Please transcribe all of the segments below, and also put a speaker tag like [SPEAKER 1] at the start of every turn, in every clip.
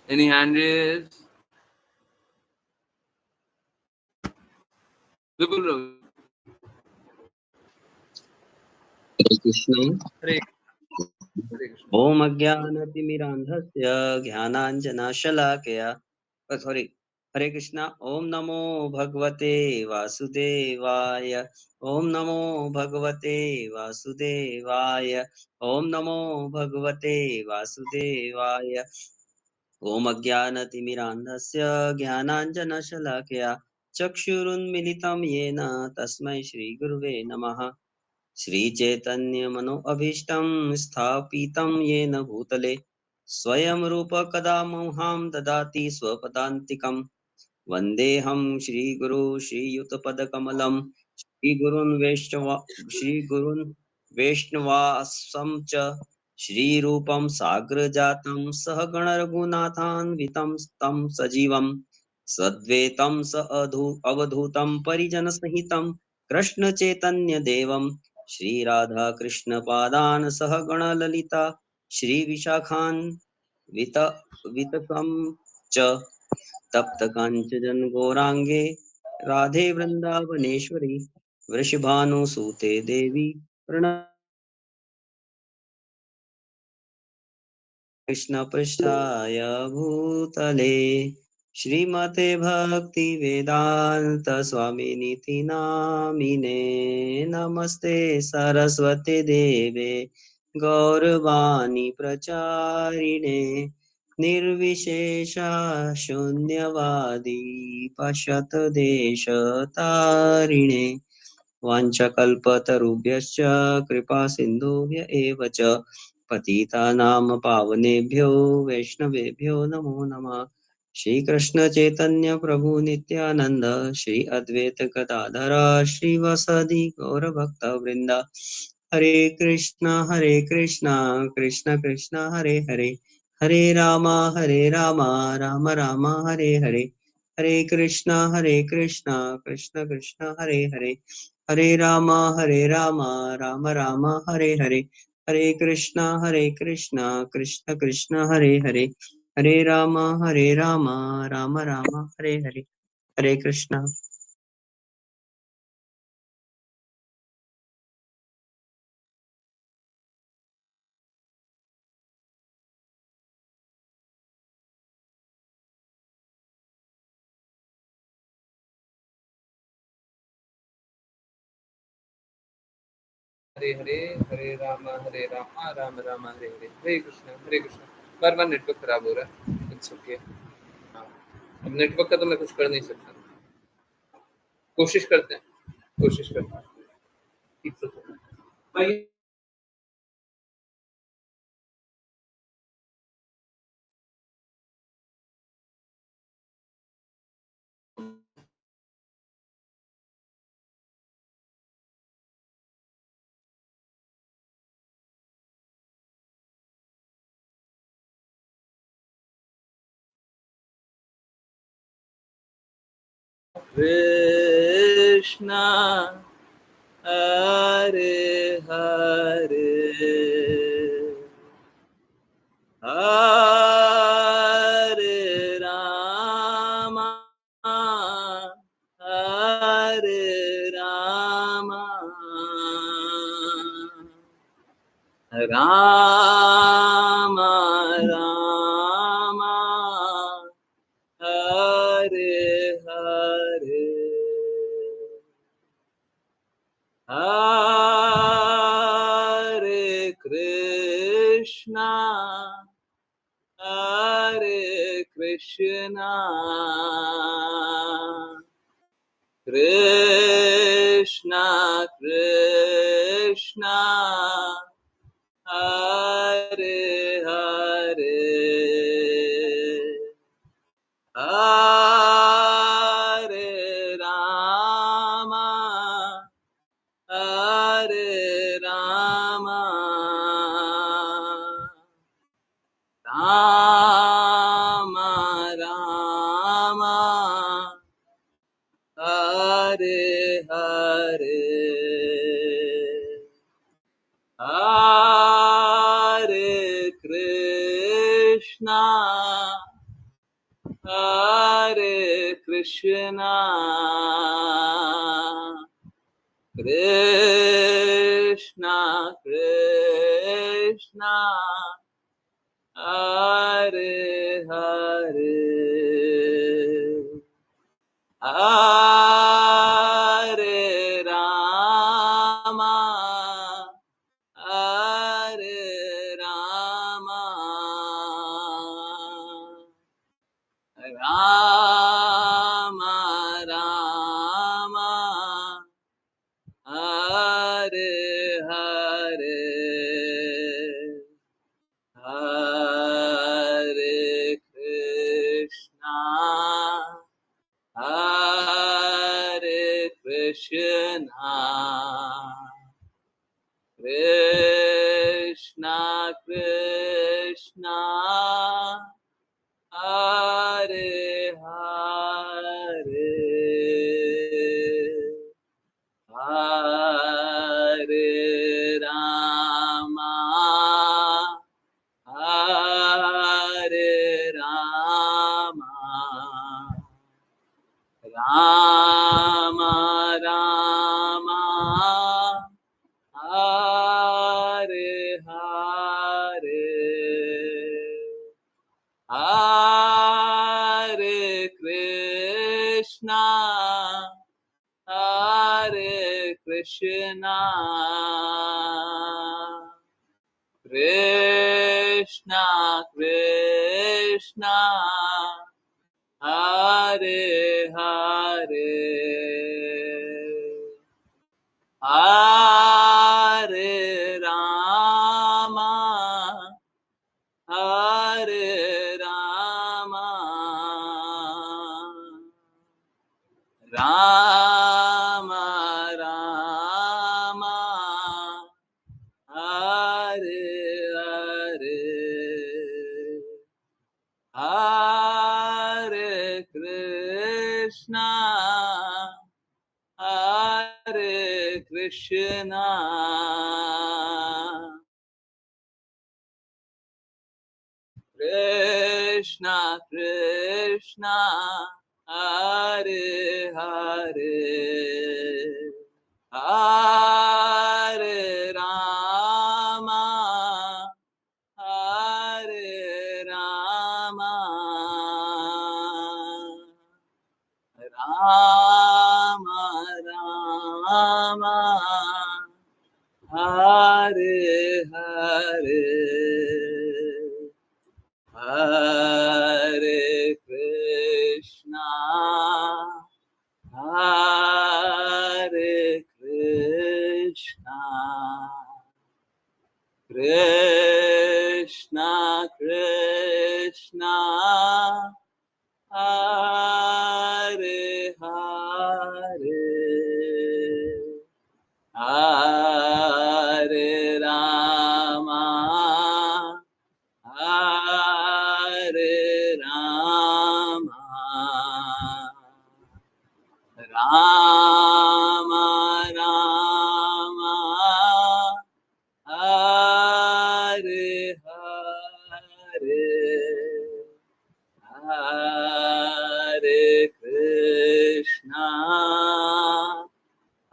[SPEAKER 1] Any hand raised? Vipul Ravi.
[SPEAKER 2] हरे Krishna.
[SPEAKER 1] Hare Hare Krishna.
[SPEAKER 2] ओम अज्ञानतिमिरान्धस्य ज्ञानाञ्जनशलाकया sorry हरे कृष्णा। ओम नमो भगवते वासुदेवाय। ओम नमो भगवते वासुदेवाय। ओम नमो भगवते वासुदेवाय। ओम अज्ञानतिमिरान्धस्य ज्ञानाञ्जनशलाकया चक्षुरुन्मिलितं येन तस्मै श्रीगुरुवे नमः। श्रीचैतन्यमनोभीष्टं स्थापितं येन भूतले स्वयं रूप कदा मह्यं ददाति स्वपदान्तिकं। वन्देऽहं श्रीगुरो श्रीयुतपदकमलं श्रीगुरून् वैष्णवांश्च श्रीरूपं साग्रजातं सहगणरघुनाथान्वितं तं सजीवं सद्वैतं अवधूतं परिजनसहितं कृष्णचैतन्यदेवं श्रीराधाकृष्णपादान् सहगणललिता श्रीविशाखान्वितं च तप्त कांचन गौरांगे राधे वृंदावनेश्वरी वृषभानुसुते देवी प्रणत कृष्ण पृष्ठाय भूतले श्रीमते भक्ति वेदांत स्वामिनिति नामिने नमस्ते सरस्वती देवे गौरवाणी प्रचारिणे निर्विशेष शून्यवादी पशत देश तारिणे वाञ्छकल्पतरुभ्यश्च कृपा सिन्धुभ्य एव च पतितानां पावनेभ्यो वैष्णवेभ्यो नमो नमः। श्रीकृष्ण चैतन्य प्रभु नित्यानंद श्री अद्वैत गदाधर श्रीवासदि गौरभक्त वृंद हरे Krishna Krishna Krishna Hare Hare Hare Ram Ram Ram Hare Hare Hare Krishna Krishna Krishna Hare Hare Hare Ram Ram Ram Hare Hare Hare Krishna Krishna Krishna Hare Hare Hare Ram Ram Ram Hare Hare Hare Krishna.
[SPEAKER 1] Hare Hare, Hare Rama, Rama Rama, Hare Hare. Hare Krishna, Hare Krishna. बार बार नेटवर्क खराब हो रहा है. It's okay. हाँ. अब नेटवर्क का तो मैं कुछ कर नहीं सकता. कोशिश करते हैं. कोशिश करते हैं. It's okay. भाई Krishna Hare Hare Hare Rama Hare Rama Rama Rama Hare Hare Hare Krishna Hare Krishna Krishna Krishna Hare Hare Hare Rama Hare Rama Rama Rama Hare Hare Hare Krishna Hare Krishna, Krishna Krishna, Hare Hare, Hare Rama, Hare Rama, Rama Rama, Hare Hare, Hare Krishna, Hare Krishna, Krishna Krishna, Hare Hare, Hare Rama, Hare Rama, Rama Rama, Hare Hare, Hare Krishna, Hare Krishna, Krishna Krishna, Hare Hare, Hare Rama, Hare Rama, Rama Rama, Hare Hare, Hare Krishna, Hare Krishna, Krishna Krishna, Hare Hare, Hare Rama, Hare Rama, Rama Rama, Hare Hare, Hare Krishna, Hare Krishna, Krishna Krishna, Hare Hare, Hare Rama, Hare Rama, Rama Rama, Hare Hare, Hare Krishna,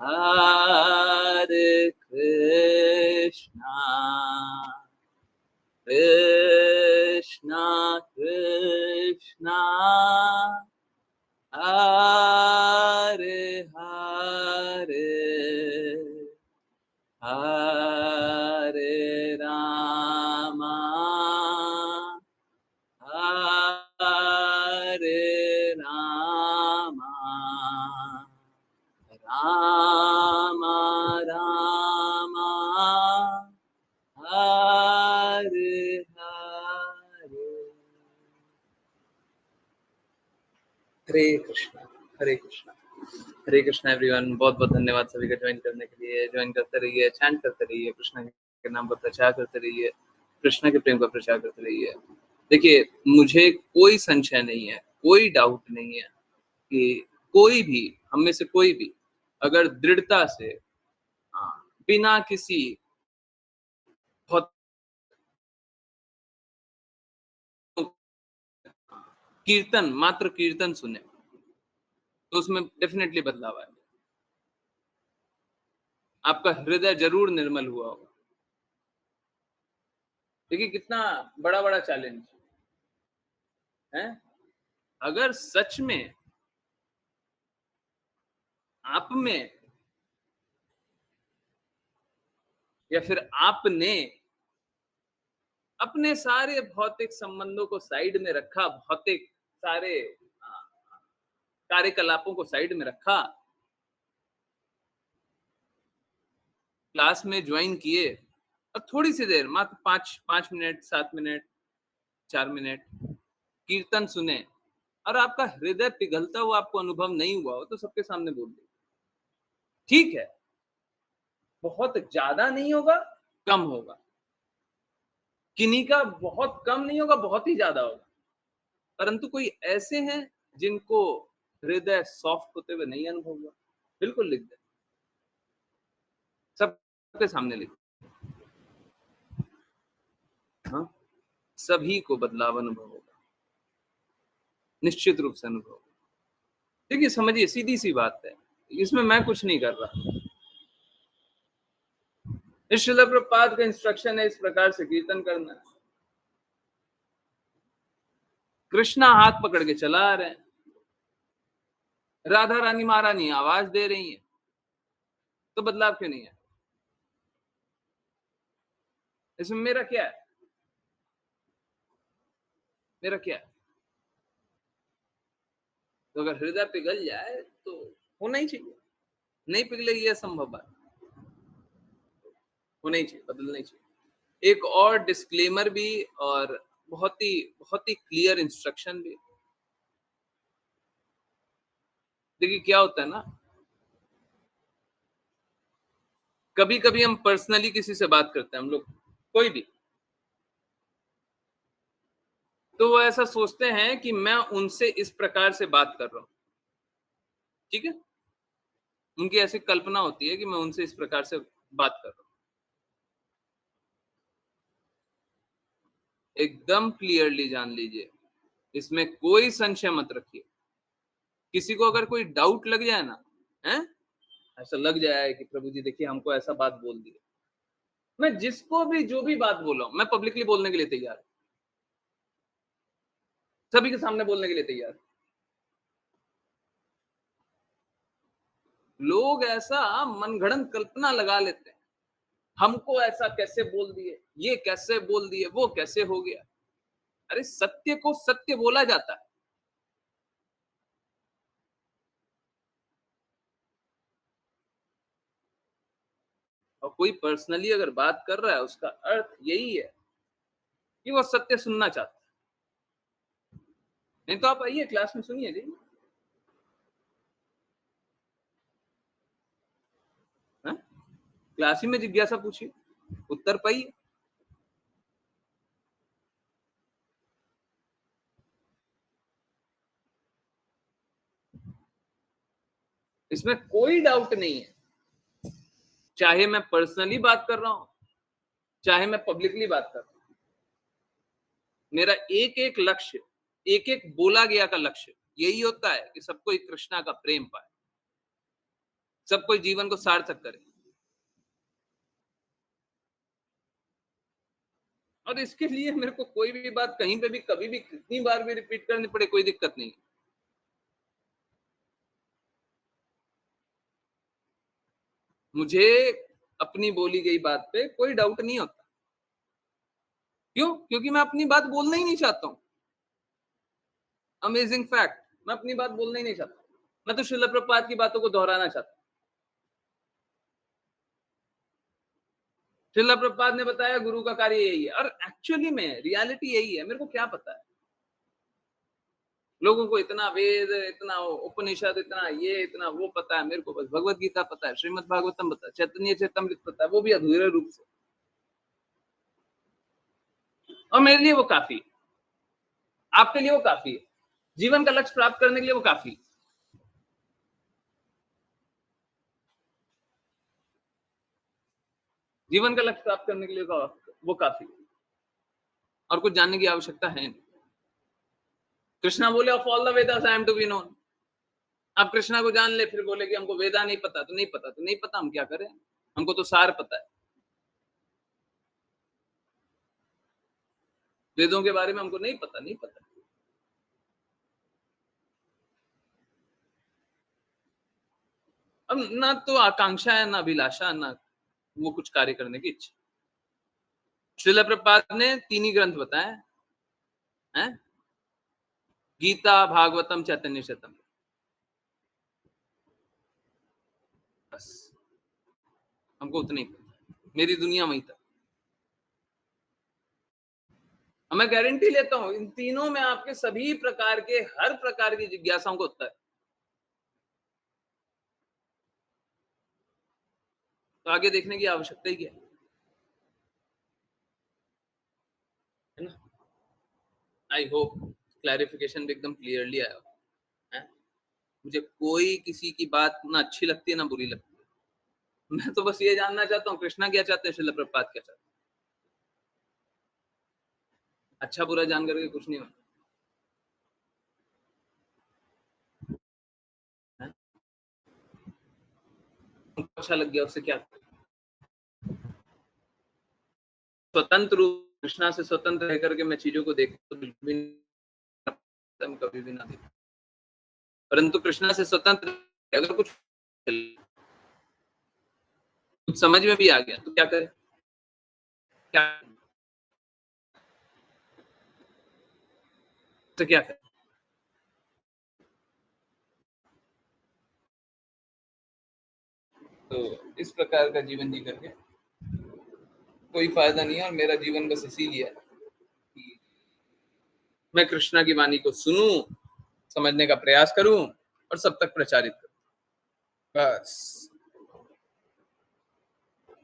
[SPEAKER 1] Hare Krishna, Krishna Krishna, Hare Hare, Hare Rama, Hare Rama, Rama Rama, Hare Hare, हरे कृष्णा, हरे कृष्णा, हरे Krishna everyone. बहुत बहुत धन्यवाद सभी का join करने के लिए। Join करते रहिए, चैंट करते रहिए, कृष्ण के नाम का प्रचार करते रहिए, कृष्ण के प्रेम का प्रचार करते रहिए। देखिए, मुझे कोई संशय नहीं है, कोई डाउट नहीं है कि कोई भी, हम में से कोई भी अगर दृढ़ता से, बिना किसी बहुत कीर्तन, मात्र कीर्तन सुने, तो उसमें डेफिनेटली बदलाव आएगा। आपका हृदय ज़रूर निर्मल हुआ होगा। देखिए कितना बड़ा-बड़ा चैलेंज है। अगर सच में आप में या फिर आपने अपने सारे भौतिक संबंधों को साइड में रखा, भौतिक सारे कार्यकलापों को साइड में रखा, क्लास में ज्वाइन किए और थोड़ी सी देर मात्र 5 मिनट, 7 मिनट, 4 मिनट कीर्तन सुने और आपका हृदय पिघलता हुआ आपको अनुभव नहीं हुआ हो, तो सबके सामने बोल दीजिए। ठीक है, बहुत ज़्यादा नहीं होगा, कम होगा। किन्हीं का बहुत कम नहीं होगा, बहुत ही ज़्यादा होगा। परंतु कोई ऐसे हैं जिनको हृदय सॉफ्ट होते हुए नहीं अनुभव हुआ, बिल्कुल लिख दें, सबके सामने लिख दें। हाँ, सभी को बदलाव अनुभव होगा, निश्चित रूप से अनुभव होगा। देखिए समझिए सीधी-सी बात है, इसमें मैं कुछ नहीं कर रहा। इस श्रील प्रभुपाद का इंस्ट्रक्शन है इस प्रकार से कीर्तन करना है। कृष्णा हाथ पकड़ के चला आ रहे हैं, राधा रानी महारानी आवाज दे रही हैं, तो बदलाव क्यों नहीं है? इसमें मेरा क्या है? मेरा क्या है? तो अगर हृदय पिघल जाए तो होना ही चाहिए, नहीं पिघलेगी ये संभव बात, होना ही चाहिए, बदलना ही चाहिए। एक और डिस्क्लेमर भी और बहुत ही क्लियर इंस्ट्रक्शन भी। देखिए क्या होता है ना, कभी-कभी हम पर्सनली किसी से बात करते हैं, हम लोग कोई भी, तो वो ऐसा सोचते हैं कि मैं उनसे इस प्रकार से बात कर रहा हूँ, ठीक है? उनकी ऐसी कल्पना होती है कि मैं उनसे इस प्रकार से बात कर रहा हूँ। एकदम क्लियरली जान लीजिए, इसमें कोई संशय मत रखिए। किसी को अगर कोई डाउट लग जाए ना, हैं? ऐसा लग जाए कि प्रभु जी देखिए हमको ऐसा बात बोल दी है। मैं जिसको भी जो भी बात बोल रहा हूँ, मैं पब्लिकली बोलने के लिए तैयार हूँ। सभी के सामने बोलने के लिए तैयार हूँ। लोग ऐसा मनगढ़ंत कल्पना लगा लेते हैं। हमको ऐसा कैसे बोल दिए, ये कैसे बोल दिए, वो कैसे हो गया। अरे सत्य को सत्य बोला जाता है। और कोई पर्सनली अगर बात कर रहा है उसका अर्थ यही है कि वो सत्य सुनना चाहता है। नहीं तो आप आइए क्लास में सुनिए जी। हाँ? क्लास ही में जिज्ञासा पूछिए, उत्तर पाइए। इसमें कोई डाउट नहीं है, चाहे मैं पर्सनली बात कर रहा हूं, चाहे मैं पब्लिकली बात कर रहा हूं। मेरा एक एक लक्ष्य, एक एक बोला गया का लक्ष्य यही होता है कि सब कोई कृष्णा का प्रेम पाए, सब कोई जीवन को सार्थक करे। और इसके लिए मेरे को कोई भी बात कहीं पे भी कभी भी कितनी बार भी रिपीट करनी पड़े कोई दिक्कत नहीं। मुझे अपनी बोली गई बात पे कोई डाउट नहीं होता। क्यों? क्योंकि मैं अपनी बात बोलना ही नहीं चाहता हूँ। अमेजिंग फैक्ट, मैं अपनी बात बोलना ही नहीं चाहता। मैं तो श्रील प्रभुपाद की बातों को दोहराना चाहता हूँ। श्रील प्रभुपाद ने बताया गुरु का कार्य यही है और एक्चुअली में रियलिटी यही है। मेरे को क्या पता है, लोगों को इतना वेद, इतना उपनिषद, इतना ये, इतना वो पता है। मेरे को बस भगवत गीता पता है, श्रीमद् भागवतम पता है, चैतन्य चेतमृत पता है, वो भी अधूरे रूप से, और मेरे लिए वो काफी है। आपके लिए वो काफी है। जीवन का लक्ष्य प्राप्त करने के लिए वो काफी है। जीवन का लक्ष्य प्राप्त करने के लिए वो काफी है और कुछ जानने की आवश्यकता है नहीं। कृष्णा बोले of all the Vedas I am to be known. आप कृष्णा को जान ले, फिर बोले कि हमको वेदा नहीं पता, तो नहीं पता, तो नहीं पता, हम क्या करें, हमको तो सार पता है, वेदों के बारे में हमको नहीं पता, नहीं पता। अब ना तो आकांक्षा है, ना अभिलाषा, ना वो कुछ कार्य करने की इच्छा। श्रील प्रभुपाद ने 3 ही ग्रंथ बताए हैं, गीता, भागवतम, चैतन्य चैतन्य, बस हमको उतना ही पता। मेरी दुनिया वहीं तक। मैं गारंटी लेता हूं इन तीनों में आपके सभी प्रकार के, हर प्रकार की जिज्ञासाओं को उत्तर। तो आगे देखने की आवश्यकता ही क्या है ना। आई होप क्लैरिफिकेशन भी एकदम क्लियरली आया है। मुझे कोई किसी की बात ना अच्छी लगती है ना बुरी लगती है। मैं तो बस ये जानना चाहता हूँ कृष्णा क्या चाहते हैं, श्रील प्रभुपाद क्या चाहते हैं। अच्छा बुरा जान करके कुछ नहीं होना है? उनको अच्छा लग गया उससे क्या, स्वतंत्र रूप कृष्णा से स्वतंत्र रह करके मैं चीजों को देखता तो बिल्कुल भी नहीं, कभी भी ना देखता। परंतु कृष्णा से स्वतंत्र अगर कुछ समझ में भी आ गया तो क्या करें, क्या तो क्या करें। तो इस प्रकार का जीवन जी करके कोई फायदा नहीं है, और मेरा जीवन बस इसीलिए है कि मैं कृष्णा की वाणी को सुनूं, समझने का प्रयास करूं और सब तक प्रचारित करूं, बस।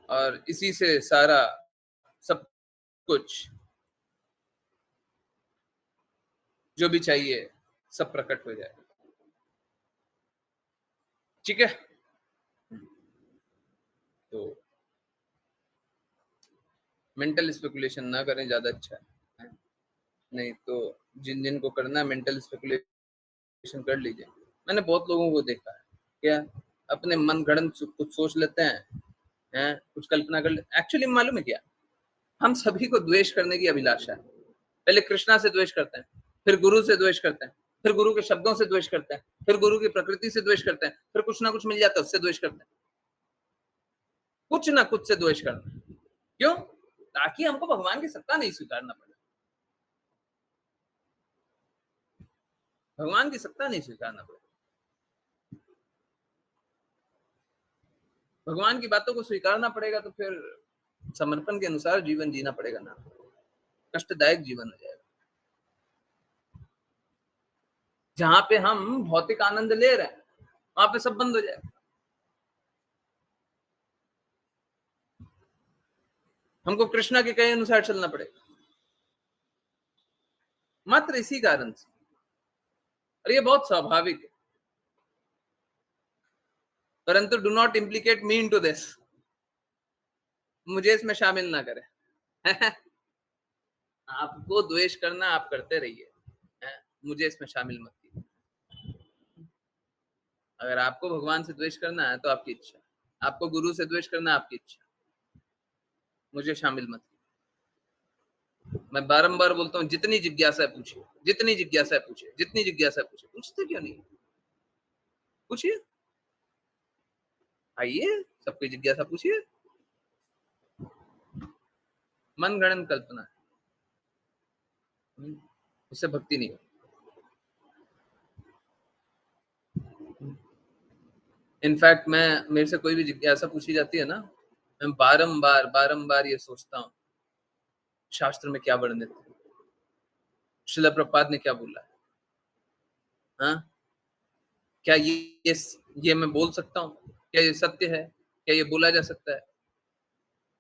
[SPEAKER 1] और इसी से सारा सब कुछ जो भी चाहिए सब प्रकट हो जाए। ठीक है, तो मेंटल स्पेकुलेशन ना करें, ज्यादा अच्छा है। नहीं तो जिन जिन को करना है मेंटल स्पेकुलेशन कर लीजिए। मैंने बहुत लोगों को देखा है क्या, अपने मन गढ़ंत कुछ सोच लेते हैं, कुछ कल्पना कर लेते। एक्चुअली मालूम है क्या, हम सभी को द्वेष करने की अभिलाषा है। पहले कृष्णा से द्वेष करते हैं, फिर गुरु से द्वेष करते हैं, फिर गुरु के शब्दों से द्वेष करते हैं, फिर गुरु की प्रकृति से द्वेष करते हैं, फिर कुछ ना कुछ मिल जाता है उससे द्वेष करते हैं। कुछ ना कुछ से द्वेष करना है। क्यों? ताकि हमको भगवान की सत्ता नहीं स्वीकारना पड़े, भगवान की सत्ता नहीं स्वीकारना पड़े। भगवान की बातों को स्वीकारना पड़ेगा तो फिर समर्पण के अनुसार जीवन जीना पड़ेगा ना, कष्टदायक जीवन हो जाएगा। जहां पे हम भौतिक आनंद ले रहे हैं वहां पे सब बंद हो जाएगा। हमको कृष्णा के कहे अनुसार चलना पड़ेगा, मात्र इसी कारण से। और ये बहुत स्वाभाविक है, परंतु do not implicate me into this, मुझे इसमें शामिल ना करें। आपको द्वेष करना आप करते रहिए, मुझे इसमें शामिल मत कीजिए। अगर आपको भगवान से द्वेष करना है तो आपकी इच्छा, आपको गुरु से द्वेष करना है आपकी इच्छा, मुझे शामिल मत कीजिए। मैं बारंबार बोलता हूँ जितनी जिज्ञासा पूछिए, जितनी जिज्ञासा पूछिए, जितनी जिज्ञासा पूछिए। पूछते क्यों नहीं, पूछिए, आइए सबकी जिज्ञासा पूछिए। मन गणन कल्पना है, उससे भक्ति नहीं होती। इनफैक्ट मैं, मेरे से कोई भी जिज्ञासा पूछी जाती है ना, मैं बारंबार बारंबार ये सोचता हूँ शास्त्र में क्या वर्णित है, श्रील प्रभुपाद ने क्या बोला है। हाँ, क्या ये मैं बोल सकता हूँ, क्या ये सत्य है, क्या ये बोला जा सकता है,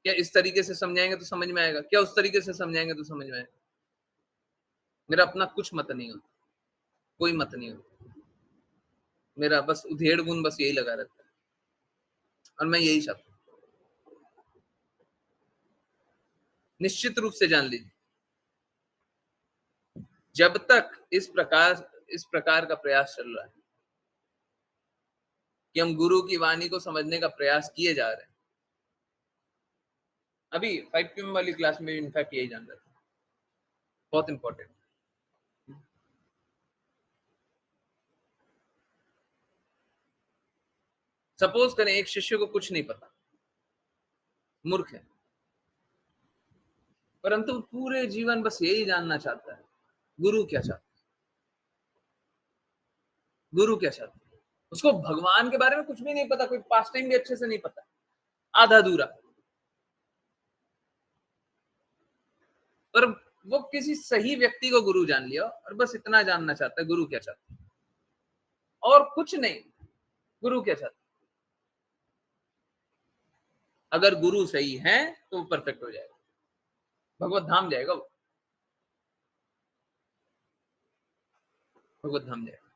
[SPEAKER 1] क्या इस तरीके से समझाएंगे तो समझ में आएगा, क्या उस तरीके से समझाएंगे तो समझ में आएगा। मेरा अपना कुछ मत नहीं होता, कोई मत नहीं होता, मेरा बस उधेड़ गुण बस यही लगा रहता है, और मैं यही चाहता हूँ। निश्चित रूप से जान लीजिए, जब तक इस प्रकार का प्रयास चल रहा है कि हम गुरु की वाणी को समझने का प्रयास किए जा रहे हैं, अभी 5 PM वाली क्लास में इनफैक्ट यही जान रहा था, बहुत इंपॉर्टेंट। सपोज करें एक शिष्य को कुछ नहीं पता, मूर्ख है, परंतु पूरे जीवन बस यही जानना चाहता है, गुरु क्या चाहता है, गुरु क्या चाहता है। उसको भगवान के बारे में कुछ भी नहीं पता, कोई पास टाइम भी अच्छे से नहीं पता, आधा अधूरा, पर वो किसी सही व्यक्ति को गुरु जान लिया और बस इतना जानना चाहता है, गुरु क्या चाहता है, और कुछ नहीं, गुरु क्या चाहता है। अगर गुरु सही है तो वो परफेक्ट हो जाएगा, भगवत धाम जाएगा, वो भगवत धाम जाएगा।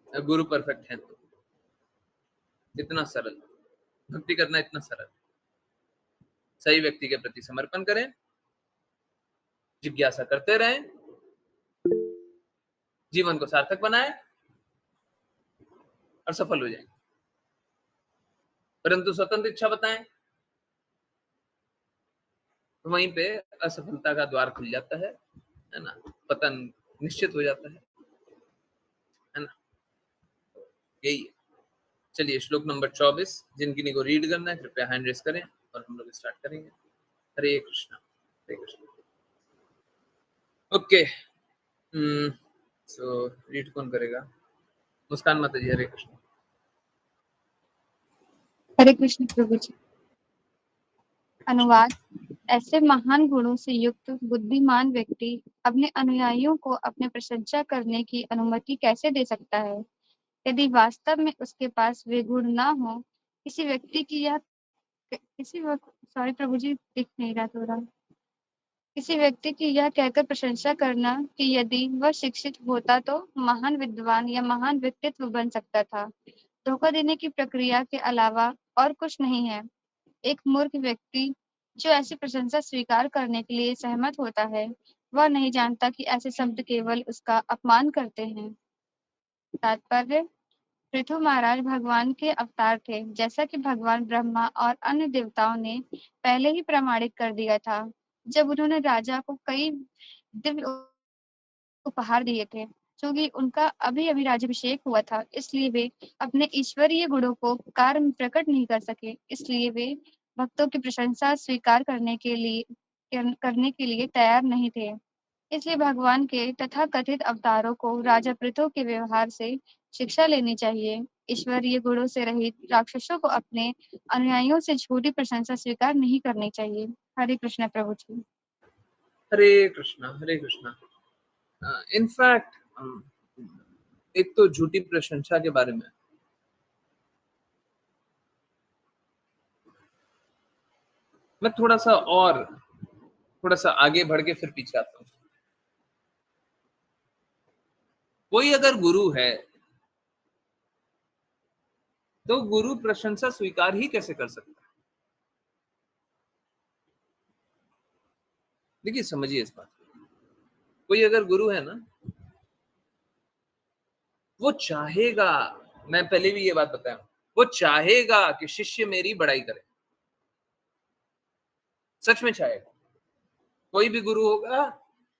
[SPEAKER 1] अगर गुरु परफेक्ट है तो इतना सरल, भक्ति करना इतना सरल। सही व्यक्ति के प्रति समर्पण करें, जिज्ञासा करते रहें, जीवन को सार्थक बनाएं और सफल हो जाएंगे। परंतु स्वतंत्र इच्छा बताएं तो वहीं पे असफलता का द्वार खुल जाता है ना, पतन निश्चित हो जाता है ना। यही है। चलिए श्लोक नंबर 24, जिनकी को रीड करना है कृपया हैंड रेस करें और हम लोग स्टार्ट करेंगे। हरे कृष्णा, हरे कृष्णा। ओके, सो रीड कौन करेगा? मुस्कान माता जी, हरे कृष्णा।
[SPEAKER 3] हरे कृष्ण प्रभु जी। अनुवाद। ऐसे महान गुणों से युक्त बुद्धिमान व्यक्ति अपने अनुयायियों को अपने प्रशंसा करने की अनुमति कैसे दे सकता है, यदि वास्तव में उसके पास वे गुण ना हो? किसी व्यक्ति की यह सॉरी प्रभु जी, दिख नहीं रहा थोड़ा। किसी व्यक्ति की यह कहकर प्रशंसा करना कि यदि वह शिक्षित होता तो महान विद्वान या महान व्यक्तित्व बन सकता था, धोखा देने की प्रक्रिया के अलावा और कुछ नहीं है। एक मूर्ख व्यक्ति जो ऐसी प्रशंसा स्वीकार करने के लिए सहमत होता है, वह नहीं जानता कि ऐसे शब्द केवल उसका अपमान करते हैं। तात्पर्य: पृथु महाराज भगवान के अवतार थे, जैसा कि भगवान ब्रह्मा और अन्य देवताओं ने पहले ही प्रमाणित कर दिया था, जब उन्होंने राजा को कई दिव्य उपहार दिए थे। क्योंकि उनका अभी-अभी राज्याभिषेक हुआ था, इसलिए वे अपने ईश्वरीय गुणों को कार्य में प्रकट नहीं कर सके। इसलिए वे भक्तों की प्रशंसा स्वीकार करने के लिए तैयार नहीं थे। इसलिए भगवान के तथाकथित अवतारों को राजा पृथु के व्यवहार से शिक्षा लेनी चाहिए। ईश्वरीय गुणों से रहित राक्षसों को अपने अनुयायियों से झूठी प्रशंसा स्वीकार नहीं करनी चाहिए। हरे कृष्ण प्रभु जी।
[SPEAKER 1] हरे कृष्णा, हरे कृष्णा। इनफैक्ट एक तो झूठी प्रशंसा के बारे में मैं थोड़ा सा आगे बढ़ के फिर पीछे आता हूँ। कोई अगर गुरु है तो गुरु प्रशंसा स्वीकार ही कैसे कर सकता है? देखिए समझिए इस बात को। कोई अगर गुरु है ना, वो चाहेगा, मैं पहले भी ये बात बताया, वो चाहेगा कि शिष्य मेरी बड़ाई करे, सच में चाहेगा। कोई भी गुरु होगा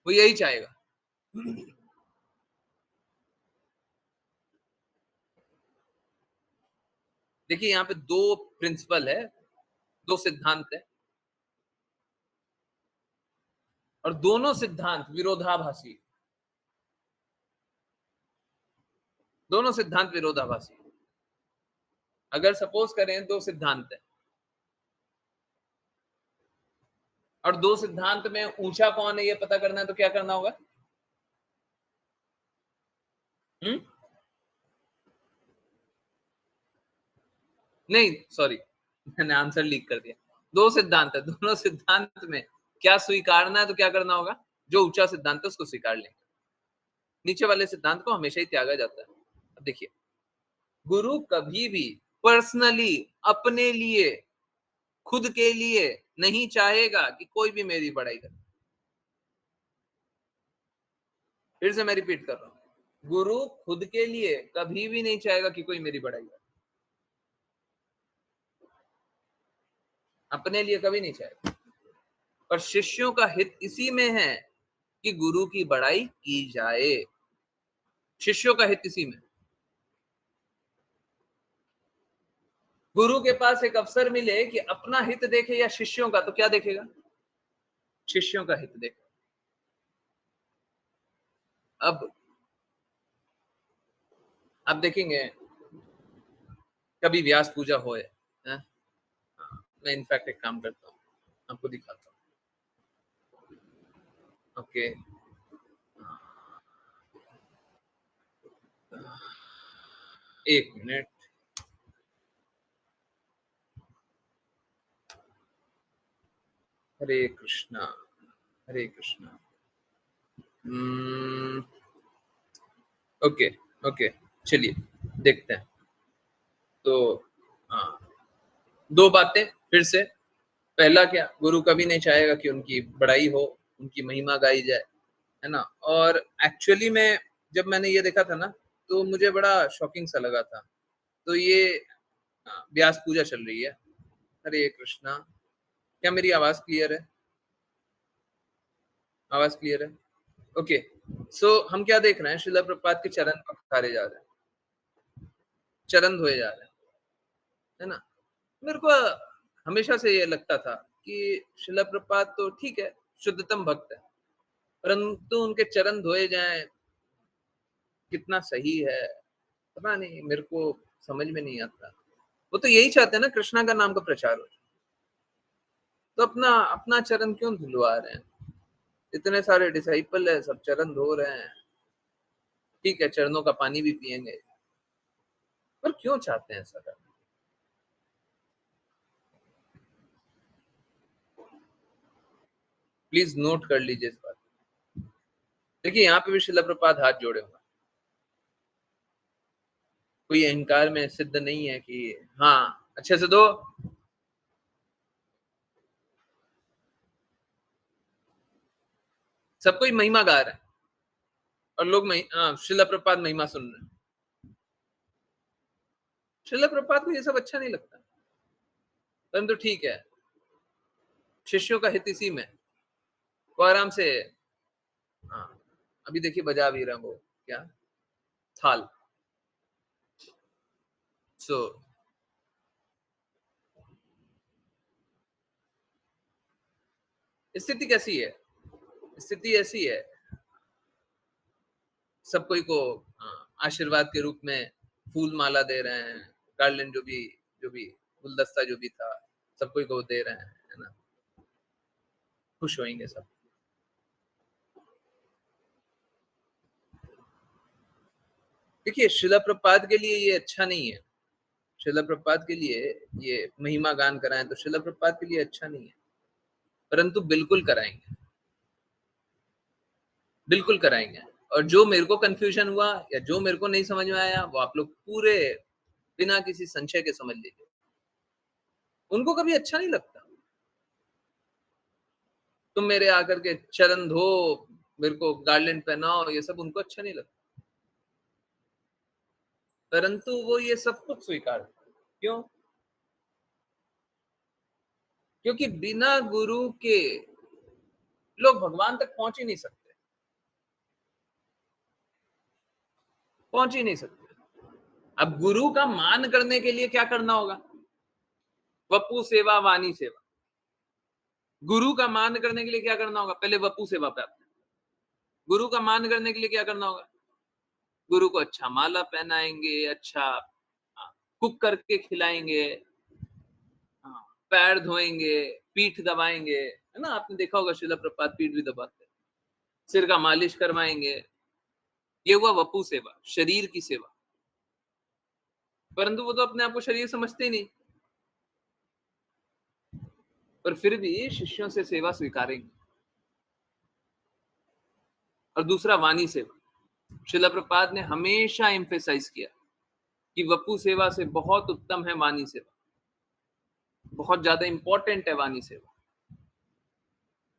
[SPEAKER 1] वो यही चाहेगा। देखिए यहाँ पे दो प्रिंसिपल है, दो सिद्धांत है, और दोनों सिद्धांत विरोधाभासी, दोनों सिद्धांत विरोधाभासी। अगर सपोज करें दो सिद्धांत है और दो सिद्धांत में ऊंचा कौन है ये पता करना है तो क्या करना होगा? नहीं सॉरी, मैंने आंसर लीक कर दिया। दो सिद्धांत है, दोनों सिद्धांत में क्या स्वीकारना है तो क्या करना होगा? जो ऊंचा सिद्धांत है उसको स्वीकार लेंगे, नीचे वाले सिद्धांत को हमेशा ही त्यागा जाता है। अब देखिए, गुरु कभी भी पर्सनली अपने लिए, खुद के लिए नहीं चाहेगा कि कोई भी मेरी बड़ाई करे। फिर से मैं रिपीट कर रहा हूँ, गुरु खुद के लिए कभी भी नहीं चाहेगा कि कोई मेरी बड़ाई करे, अपने लिए कभी नहीं चाहेगा। पर शिष्यों का हित इसी में है कि गुरु की बड़ाई की जाए, शिष्यों का हित इसी में। गुरु के पास एक अवसर मिले कि अपना हित देखे या शिष्यों का, तो क्या देखेगा? शिष्यों का हित देखेगा। अब देखेंगे कभी व्यास पूजा होए, हैं? मैं इनफैक्ट एक काम करता हूँ, आपको दिखाता हूँ। ओके, एक मिनट। हरे कृष्णा, हरे कृष्णा। ओके, ओके, चलिए देखते हैं। तो हाँ, दो बातें फिर से। पहला क्या, गुरु कभी नहीं चाहेगा कि उनकी बड़ाई हो, उनकी महिमा गाई जाए, है ना। और एक्चुअली में जब मैंने ये देखा था ना, तो मुझे बड़ा शॉकिंग सा लगा था। तो ये व्यास पूजा चल रही है। हरे कृष्णा। क्या मेरी आवाज क्लियर है? आवाज क्लियर है? ओके। सो हम क्या देख रहे हैं, श्रील प्रभुपाद के चरण पखारे जा रहे हैं, चरण धोए जा रहे हैं, है ना। मेरे को हमेशा से ये लगता था कि श्रील प्रभुपाद तो ठीक है, शुद्धतम भक्त है, परंतु उनके चरण धोए जाएं कितना सही है, पता नहीं, मेरे को समझ में नहीं आता। वो तो यही चाहते हैं ना, कृष्णा का नाम का प्रचार हो, तो अपना अपना चरण क्यों धुलवा रहे हैं? इतने सारे डिसाइपल है, सब चरण धो रहे हैं, ठीक है, चरणों का पानी भी पिएंगे, पर क्यों चाहते हैं ऐसा करना? प्लीज नोट कर लीजिए इस बात। देखिए यहाँ पे भी श्रील प्रभुपाद हाथ जोड़े हुए, कोई अहंकार में सिद्ध नहीं है कि हाँ अच्छे से दो। सब कोई महिमा गा रहे हैं और लोग श्रील प्रभुपाद महिमा सुन रहे हैं। श्रील प्रभुपाद को ये सब अच्छा नहीं लगता, परंतु ठीक है, शिष्यों का हित इसी में, वो आराम से। हाँ, अभी देखिए बजा भी रहा वो क्या, थाल। सो स्थिति कैसी है? स्थिति ऐसी है, सब कोई को आशीर्वाद के रूप में फूल माला दे रहे हैं, गार्लैंड जो भी गुलदस्ता जो भी था, सब कोई को दे रहे हैं, है ना। खुश होंगे सब। देखिए श्रील प्रभुपाद के लिए ये अच्छा नहीं है, श्रील प्रभुपाद के लिए ये महिमा गान कराएं तो श्रील प्रभुपाद के लिए अच्छा नहीं है, परंतु बिल्कुल कराएंगे, बिल्कुल कराएंगे। और जो मेरे को कंफ्यूजन हुआ या जो मेरे को नहीं समझ में आया, वो आप लोग पूरे बिना किसी संशय के समझ लीजिए। उनको कभी अच्छा नहीं लगता तुम मेरे आकर के चरण धो, मेरे को गार्लैंड पहनाओ, ये सब उनको अच्छा नहीं लगता, परंतु वो ये सब कुछ स्वीकार करते। क्यों? क्योंकि बिना गुरु के लोग भगवान तक पहुंच ही नहीं सकते, पहुंच ही नहीं सकते। अब गुरु का मान करने के लिए क्या करना होगा? वपु सेवा, वाणी सेवा। गुरु का मान करने के लिए क्या करना होगा? पहले वपु सेवा प्राप्त। गुरु का मान करने के लिए क्या करना होगा? गुरु को अच्छा माला पहनाएंगे, अच्छा कुक करके खिलाएंगे, पैर धोएंगे, पीठ दबाएंगे, है ना। आपने देखा होगा श्रील प्रभुपाद पीठ भी दबाते हैं, सिर का मालिश करवाएंगे। ये हुआ वपु सेवा, शरीर की सेवा। परंतु वो तो अपने आप को शरीर समझते ही नहीं, पर फिर भी शिष्यों से सेवा स्वीकारेंगे। और दूसरा वाणी सेवा, श्रील प्रभुपाद ने हमेशा एम्फेसाइज किया कि वपु सेवा से बहुत उत्तम है वाणी सेवा, बहुत ज्यादा इंपॉर्टेंट है वाणी सेवा।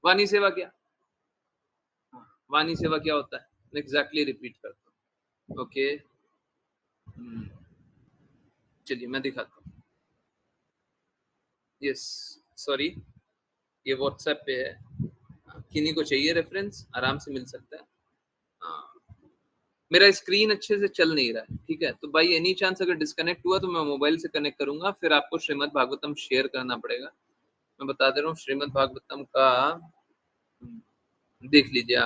[SPEAKER 1] वाणी सेवा क्या? वाणी सेवा क्या होता है? एग्जैक्टली रिपीट करता हूँ। ओके, चलिए मैं दिखाता हूँ। यस, सॉरी, ये व्हाट्सएप पे है, किन्हीं को चाहिए रेफरेंस आराम से मिल सकता है। हाँ, मेरा स्क्रीन अच्छे से चल नहीं रहा है, ठीक है, तो भाई एनी चांस अगर डिस्कनेक्ट हुआ तो मैं मोबाइल से कनेक्ट करूंगा, फिर आपको श्रीमद् भागवतम शेयर करना पड़ेगा। मैं बता दे रहा हूँ श्रीमद् भागवतम का, देख लीजिए।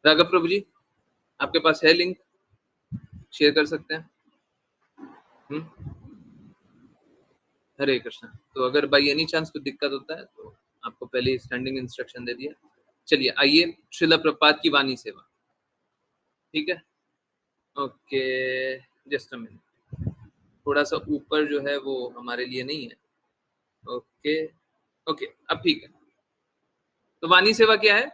[SPEAKER 1] राघव प्रभु जी, आपके पास है लिंक, शेयर कर सकते हैं? हरे कृष्णा। तो अगर बाई एनी चांस कुछ दिक्कत होता है तो आपको पहले स्टैंडिंग इंस्ट्रक्शन दे दिया। चलिए आइए, श्रील प्रपात की वाणी सेवा, ठीक है। ओके, जस्ट अ मिनट, थोड़ा सा ऊपर जो है वो हमारे लिए नहीं है। ओके ओके, अब ठीक है। तो वाणी सेवा क्या है?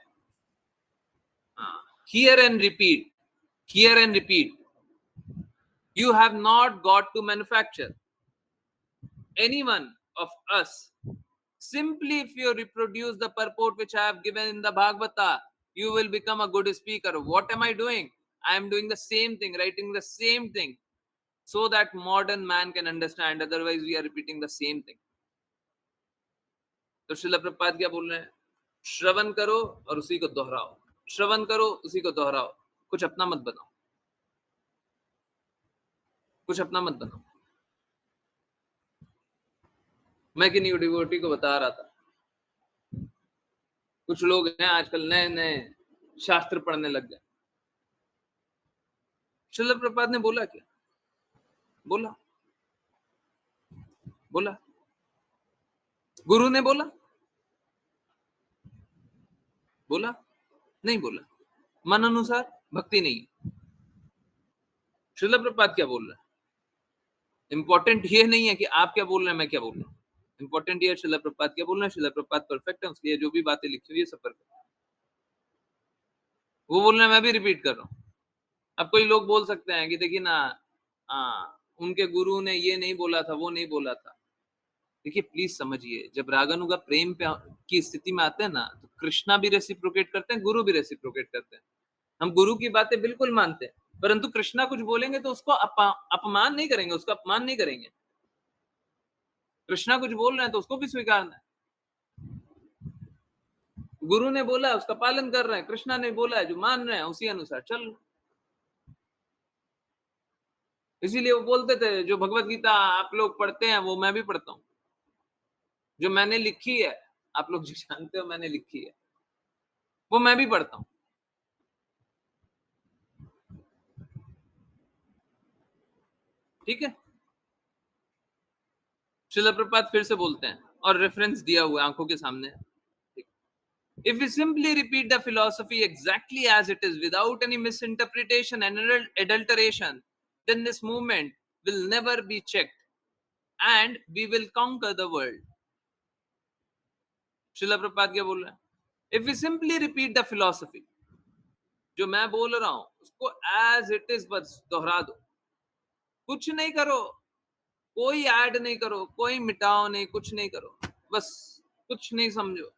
[SPEAKER 1] Here and repeat, here and repeat, you have not got to manufacture any one of us. Simply if you reproduce the purport which I have given in the Bhagavata, you will become a good speaker. What am I doing? I am doing the same thing, writing the same thing, so that modern man can understand. Otherwise we are repeating the same thing. तो श्रील प्रभुपाद क्या बोल रहे हैं? श्रवण करो और उसी को दोहराओ, श्रवण करो उसी को दोहराओ, कुछ अपना मत बनाओ, कुछ अपना मत बनाओ। मैं कि न्यू डिवोटी को बता रहा था, कुछ लोग हैं आजकल नए नए शास्त्र पढ़ने लग गए। श्रील प्रभुपाद ने बोला क्या? बोला, बोला, गुरु ने बोला, बोला नहीं बोला, मन अनुसार भक्ति नहीं। श्रील प्रभुपाद क्या बोल रहा है? इंपॉर्टेंट ये नहीं है कि आप क्या बोल रहे हैं, मैं क्या बोल रहा हूँ। इंपॉर्टेंट ये है श्रील प्रभुपाद क्या बोल रहे हैं। श्रील प्रभुपाद परफेक्ट है, उसलिए जो भी बातें लिखी हुई है सब परफेक्ट है। वो बोल रहे हैं, मैं भी रिपीट कर रहा हूँ। अब कोई लोग बोल सकते हैं कि देखिए ना, उनके गुरु ने ये नहीं बोला था, वो नहीं बोला था। देखिए प्लीज समझिए, जब रागानुगा प्रेम पे की स्थिति में आते हैं ना, तो कृष्णा भी रेसिप्रोकेट करते हैं, गुरु भी रेसिप्रोकेट करते हैं। हम गुरु की बातें बिल्कुल मानते हैं, परंतु कृष्णा कुछ बोलेंगे तो उसको अपमान नहीं करेंगे, उसका अपमान नहीं करेंगे। कृष्णा कुछ बोल रहे हैं तो उसको भी स्वीकारना है। गुरु ने बोला है उसका पालन कर रहे हैं, कृष्णा ने बोला है जो मान रहे हैं उसी अनुसार चल रहे हैं। इसीलिए वो बोलते थे, जो भगवत गीता आप लोग पढ़ते हैं वो मैं भी पढ़ता हूँ, जो मैंने लिखी है, आप लोग जो जानते हो मैंने लिखी है, वो मैं भी पढ़ता हूँ। ठीक है, श्रील प्रभुपाद फिर से बोलते हैं और रेफरेंस दिया हुआ है आंखों के सामने। If we simply repeat the philosophy exactly as it is without any misinterpretation and adulteration, then this movement will never be checked and we will conquer the world. Srila Prabhupada क्या बोल रहे हैं? If we simply repeat the philosophy, जो मैं बोल रहा हूं उसको as it is बस दोहरा दो, कुछ नहीं करो, कोई ऐड नहीं करो, कोई मिटाओ नहीं, कुछ नहीं करो, बस कुछ नहीं समझो।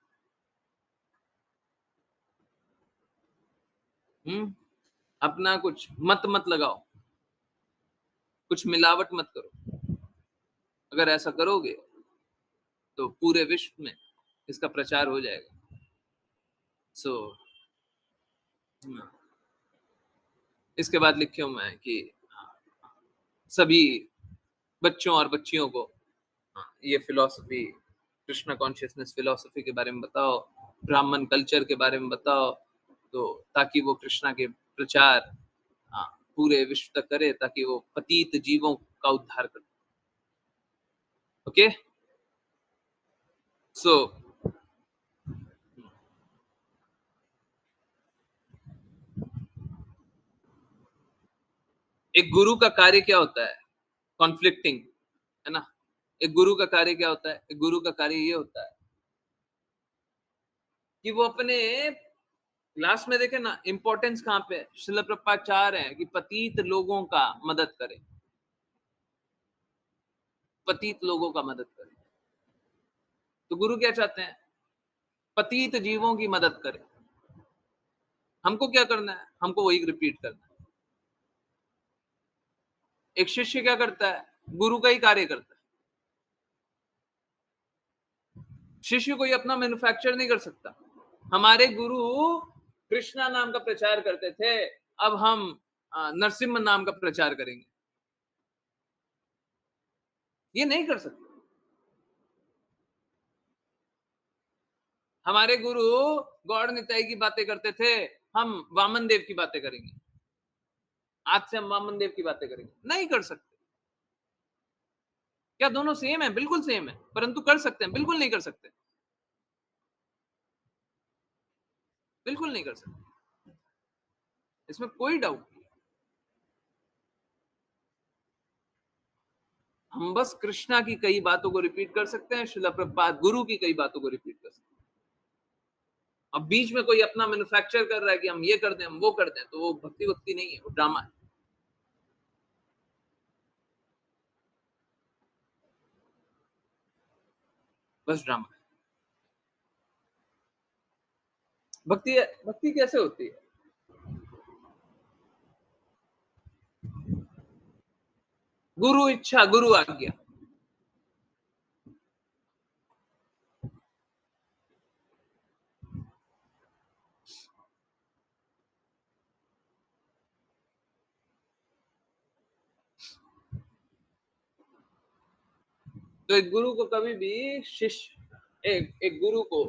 [SPEAKER 1] अपना कुछ मत लगाओ, कुछ मिलावट मत करो। अगर ऐसा करोगे तो पूरे विश्व में इसका प्रचार हो जाएगा। सो इसके बाद लिखे हुए हैं कि सभी बच्चों और बच्चियों को ये फिलॉसफी, कृष्णा कॉन्शियसनेस फिलॉसफी के बारे में बताओ, ब्राह्मण कल्चर के बारे में बताओ, तो ताकि वो कृष्णा के प्रचार पूरे विश्व तक करे, ताकि वो पतित जीवों का उद्धार करे। ओके, सो एक गुरु का कार्य क्या होता है? कॉन्फ्लिक्टिंग, है ना। एक गुरु का कार्य क्या होता है? एक गुरु का कार्य ये होता है कि वो अपने क्लास में, देखे ना इंपॉर्टेंस कहां पे है। श्रील प्रभुपाद चाह रहे हैं कि पतित लोगों का मदद करें, पतित लोगों का मदद करें। तो गुरु क्या चाहते हैं? पतित जीवों की मदद करें। हमको क्या करना है? हमको वही रिपीट करना है। एक शिष्य क्या करता है? गुरु का ही कार्य करता है। शिष्य कोई अपना मैन्युफैक्चर नहीं कर सकता। हमारे गुरु कृष्णा नाम का प्रचार करते थे, अब हम नरसिम्हा नाम का प्रचार करेंगे। ये नहीं कर सकते। हमारे गुरु गौड़ निताई की बातें करते थे, हम वामन देव की बातें करेंगे। आज से हम वामन देव की बातें करेंगे। नहीं कर सकते। क्या दोनों सेम है? बिल्कुल सेम है, परंतु कर सकते हैं? बिल्कुल नहीं कर सकते। बिल्कुल नहीं कर सकते, इसमें कोई डाउट नहीं। हम बस कृष्णा की कई बातों को रिपीट कर सकते हैं, श्रील प्रभुपाद गुरु की कई बातों को रिपीट कर सकते हैं। अब बीच में कोई अपना मैन्युफैक्चर कर रहा है कि हम ये कर दें, हम वो कर दें, तो वो भक्ति वक्ति नहीं है, वो ड्रामा है। बस ड्रामा है। भक्ति भक्ति कैसे होती है? गुरु इच्छा, गुरु आज्ञा। तो एक गुरु को कभी भी शिष्य एक गुरु को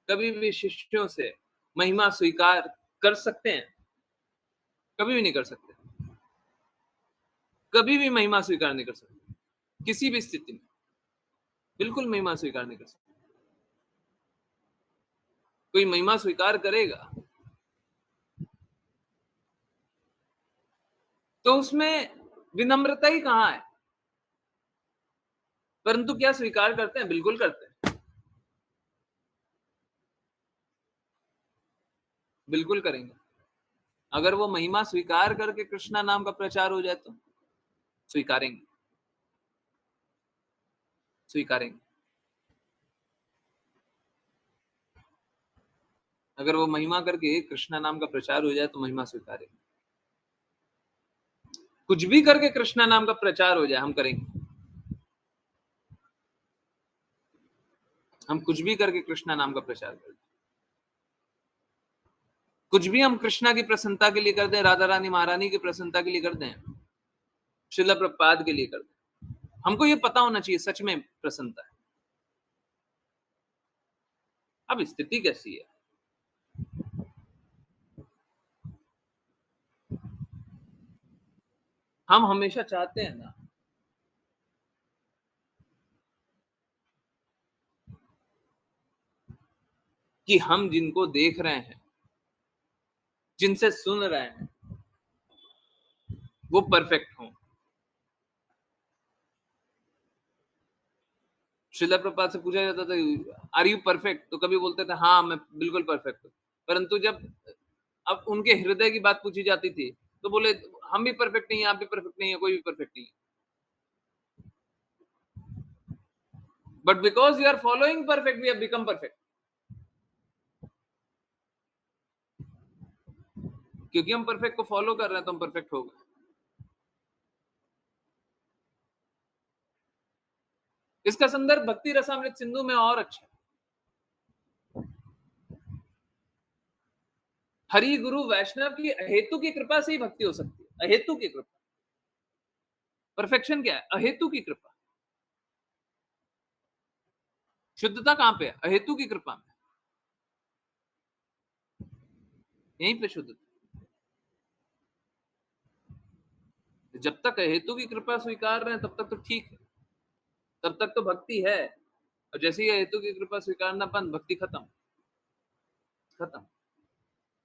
[SPEAKER 1] कभी भी शिष्यों से महिमा स्वीकार कर सकते हैं? कभी भी नहीं कर सकते। कभी भी महिमा स्वीकार नहीं कर सकते, किसी भी स्थिति में बिल्कुल महिमा स्वीकार नहीं कर सकते। कोई महिमा स्वीकार करेगा तो उसमें विनम्रता ही कहाँ है? परंतु क्या स्वीकार करते हैं? बिल्कुल करते हैं, बिल्कुल करेंगे। अगर वो महिमा स्वीकार करके कृष्णा नाम का प्रचार हो जाए तो स्वीकारेंगे, स्वीकारेंगे। अगर वो महिमा करके कृष्णा नाम का प्रचार हो जाए तो महिमा स्वीकारेंगे। कुछ भी करके कृष्णा नाम का प्रचार हो जाए, हम करेंगे। हम कुछ भी करके कृष्णा नाम का प्रचार करें। कुछ भी हम कृष्णा की प्रसन्नता के लिए कर दें, राधा रानी महारानी की प्रसन्नता के लिए कर दें, श्रील प्रभुपाद के लिए कर दें, हमको ये पता होना चाहिए सच में प्रसन्नता है। अब स्थिति कैसी है? हम हमेशा चाहते हैं ना कि हम जिनको देख रहे हैं, जिनसे सुन रहे हैं, वो परफेक्ट हों। श्रील प्रभुपाद से पूछा जाता था, आर यू परफेक्ट? तो कभी बोलते थे हाँ मैं बिल्कुल परफेक्ट हूँ। परंतु जब अब उनके हृदय की बात पूछी जाती थी तो बोले हम भी परफेक्ट नहीं है, आप भी परफेक्ट नहीं है, कोई भी परफेक्ट नहीं है, but because you are following perfect we have become perfect. क्योंकि हम परफेक्ट को फॉलो कर रहे हैं तो हम परफेक्ट हो गए। इसका संदर्भ भक्ति रसामृत सिंधु में और अच्छा है। हरि गुरु वैष्णव की अहेतु की कृपा से ही भक्ति हो सकती है। अहेतु की कृपा। परफेक्शन क्या है? अहेतु की कृपा। शुद्धता कहां पे है? अहेतु की कृपा में, यहीं पे शुद्धता। जब तक अहेतु की कृपा स्वीकार रहे हैं तब तक तो ठीक है, तब तक तो भक्ति है। और जैसे ही अहेतु की कृपा स्वीकारना बंद, भक्ति खत्म, खत्म।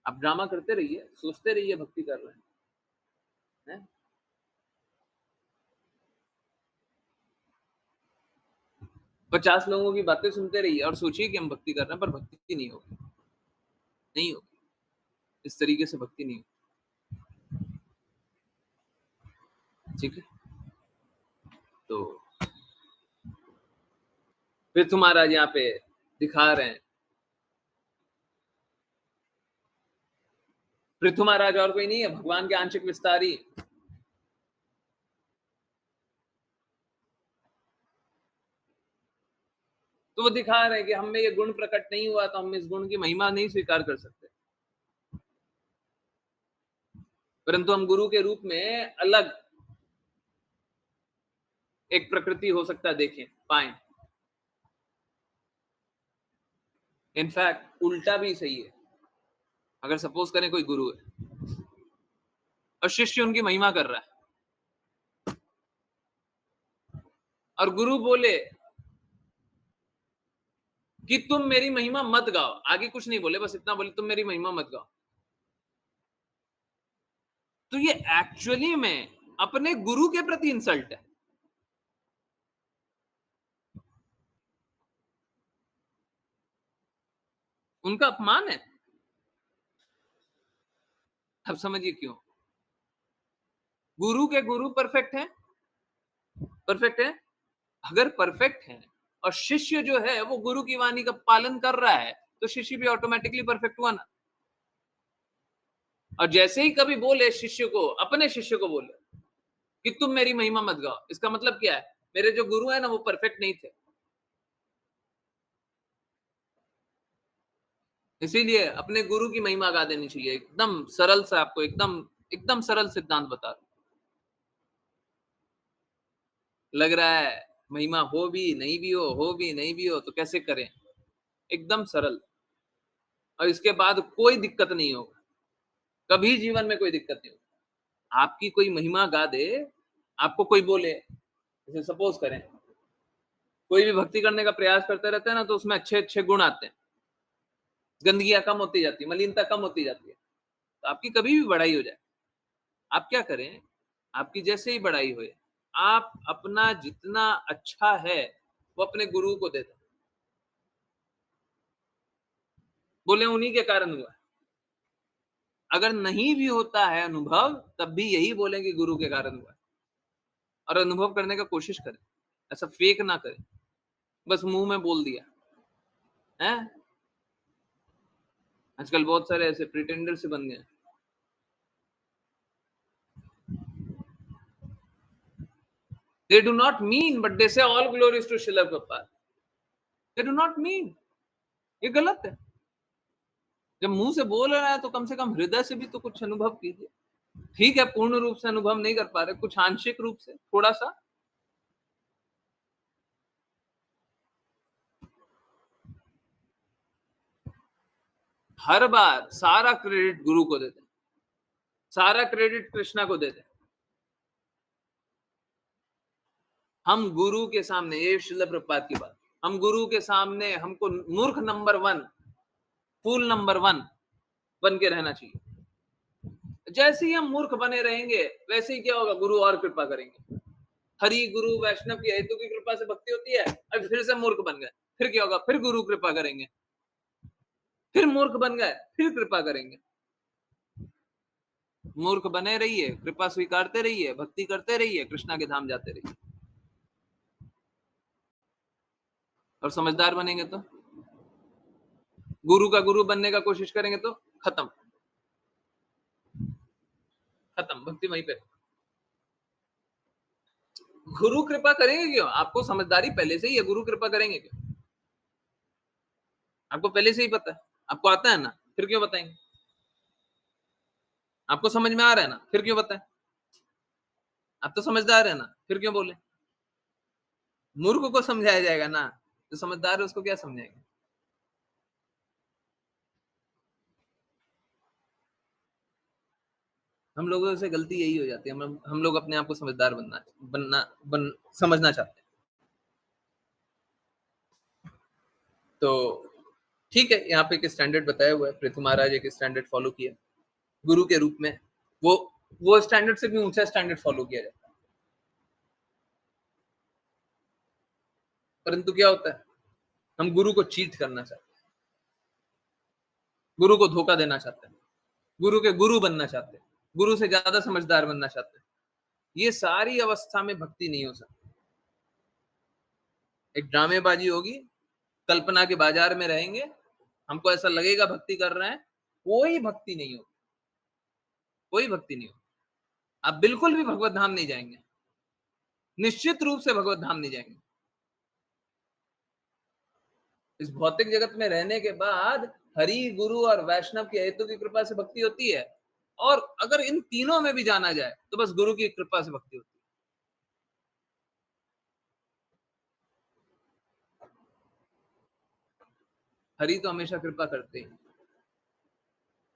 [SPEAKER 1] आप ड्रामा करते रहिए, सोचते रहिए भक्ति कर रहे हैं। 50 लोगों की बातें सुनते रहिए और सोचिए कि हम भक्ति कर रहे हैं, पर भक्ति नहीं होगी, नहीं होगी। इस तरीके से भक्ति नहीं होगी। ठीक है, तो फिर तुम्हारा यहाँ पे दिखा रहे हैं पृथु महाराज और कोई नहीं है, भगवान के आंशिक विस्तारी। तो वो दिखा रहे हैं कि हम में ये गुण प्रकट नहीं हुआ तो हम इस गुण की महिमा नहीं स्वीकार कर सकते, परंतु हम गुरु के रूप में अलग एक प्रकृति हो सकता है, देखें पाएं। इनफैक्ट उल्टा भी सही है। अगर सपोज करें कोई गुरु है और शिष्य उनकी महिमा कर रहा है, और गुरु बोले कि तुम मेरी महिमा मत गाओ, आगे कुछ नहीं बोले, बस इतना बोले तुम मेरी महिमा मत गाओ, तो ये एक्चुअली में अपने गुरु के प्रति इंसल्ट है। उनका अपमान है। अब समझिए क्यों। गुरु के गुरु परफेक्ट है, परफेक्ट है। अगर परफेक्ट है और शिष्य जो है वो गुरु की वाणी का पालन कर रहा है, तो शिष्य भी ऑटोमेटिकली परफेक्ट हुआ ना। और जैसे ही कभी बोले शिष्य को, अपने शिष्य को बोले कि तुम मेरी महिमा मत गाओ, इसका मतलब क्या है, मेरे जो गुरु है ना वो परफेक्ट नहीं थे। इसीलिए अपने गुरु की महिमा गा देनी चाहिए। एकदम सरल सा, आपको एकदम एकदम सरल सिद्धांत बता रहा हूं। लग रहा है महिमा हो भी नहीं भी हो भी नहीं भी हो, तो कैसे करें, एकदम सरल। और इसके बाद कोई दिक्कत नहीं होगा, कभी जीवन में कोई दिक्कत नहीं होगी। आपकी कोई महिमा गा दे, आपको कोई बोले, जैसे सपोज करें कोई भी भक्ति करने का प्रयास करते रहते हैं ना, तो उसमें अच्छे अच्छे गुण आते हैं, गंदगियां कम होती जाती है, मलिनता कम होती जाती है। तो आपकी कभी भी बढ़ाई हो जाए, आप क्या करें, आपकी जैसे ही बढ़ाई हुई, आप अपना जितना अच्छा है वो अपने गुरु को दे दें, बोले उन्हीं के कारण हुआ। अगर नहीं भी होता है अनुभव, तब भी यही बोलें कि गुरु के कारण हुआ। और अनुभव करने का कोशिश करें, ऐसा फेक ना करें, बस मुंह में बोल दिया है। आजकल बहुत सारे ऐसे प्रिटेंडर से बन गए। They do not mean, but they say all glories to Srila Prabhupada. They do not mean. ये गलत है। जब मुंह से बोल रहा है तो कम से कम हृदय से भी तो कुछ अनुभव कीजिए। ठीक है, पूर्ण रूप से अनुभव नहीं कर पा रहे, कुछ आंशिक रूप से थोड़ा सा। हर बार सारा क्रेडिट गुरु को देते, सारा क्रेडिट कृष्णा को देते। हम गुरु के सामने, ये श्रील प्रभुपाद की बात, हम गुरु के सामने हमको मूर्ख नंबर 1, फूल नंबर 1 बन के रहना चाहिए। जैसे ही हम मूर्ख बने रहेंगे, वैसे ही क्या होगा, गुरु और कृपा करेंगे। हरि गुरु वैष्णव की हेतु की कृपा से भक्ति होती है। अब फिर से मूर्ख बन गए, फिर क्या होगा, फिर गुरु कृपा करेंगे। फिर मूर्ख बन गए, फिर कृपा करेंगे। मूर्ख बने रहिए, कृपा स्वीकारते रहिए, भक्ति करते रहिए, कृष्णा के धाम जाते रहिए। और समझदार बनेंगे तो, गुरु का गुरु बनने का कोशिश करेंगे तो खत्म, खत्म भक्ति वहीं पे। गुरु कृपा करेंगे क्यों, आपको समझदारी पहले से ही है, गुरु कृपा करेंगे क्यों, आपको पहले से ही पता है, आपको आता है ना, फिर क्यों बताएंगे। आपको समझ में आ रहा है ना, फिर क्यों बताएं। आप तो समझदार है ना, फिर क्यों बोले। मूर्ख को समझाया जाएगा ना, जो समझदार है उसको क्या समझाएंगे। हम लोगों से गलती यही हो जाती है, हम लोग अपने आप को समझदार समझना चाहते हैं। तो ठीक है, यहाँ पे एक स्टैंडर्ड बताया हुआ है, पृथु महाराज एक स्टैंडर्ड फॉलो किया गुरु के रूप में। वो स्टैंडर्ड से भी ऊंचा स्टैंडर्ड फॉलो किया जाता है। परंतु क्या होता है, हम गुरु को चीट करना चाहते हैं, गुरु को धोखा देना चाहते हैं, गुरु के गुरु बनना चाहते हैं, गुरु से ज्यादा समझदार बनना चाहते हैं। ये सारी अवस्था में भक्ति नहीं हो सकती। एक ड्रामेबाजी होगी, कल्पना के बाजार में रहेंगे, हमको ऐसा लगेगा भक्ति कर रहे हैं, कोई भक्ति नहीं होगी। कोई भक्ति नहीं होगी, आप बिल्कुल भी भगवत धाम नहीं जाएंगे, निश्चित रूप से भगवत धाम नहीं जाएंगे। इस भौतिक जगत में रहने के बाद हरि, गुरु और वैष्णव की हेतु की कृपा से भक्ति होती है, और अगर इन तीनों में भी जाना जाए तो बस गुरु की कृपा से भक्ति होती है। हरि तो हमेशा कृपा करते हैं,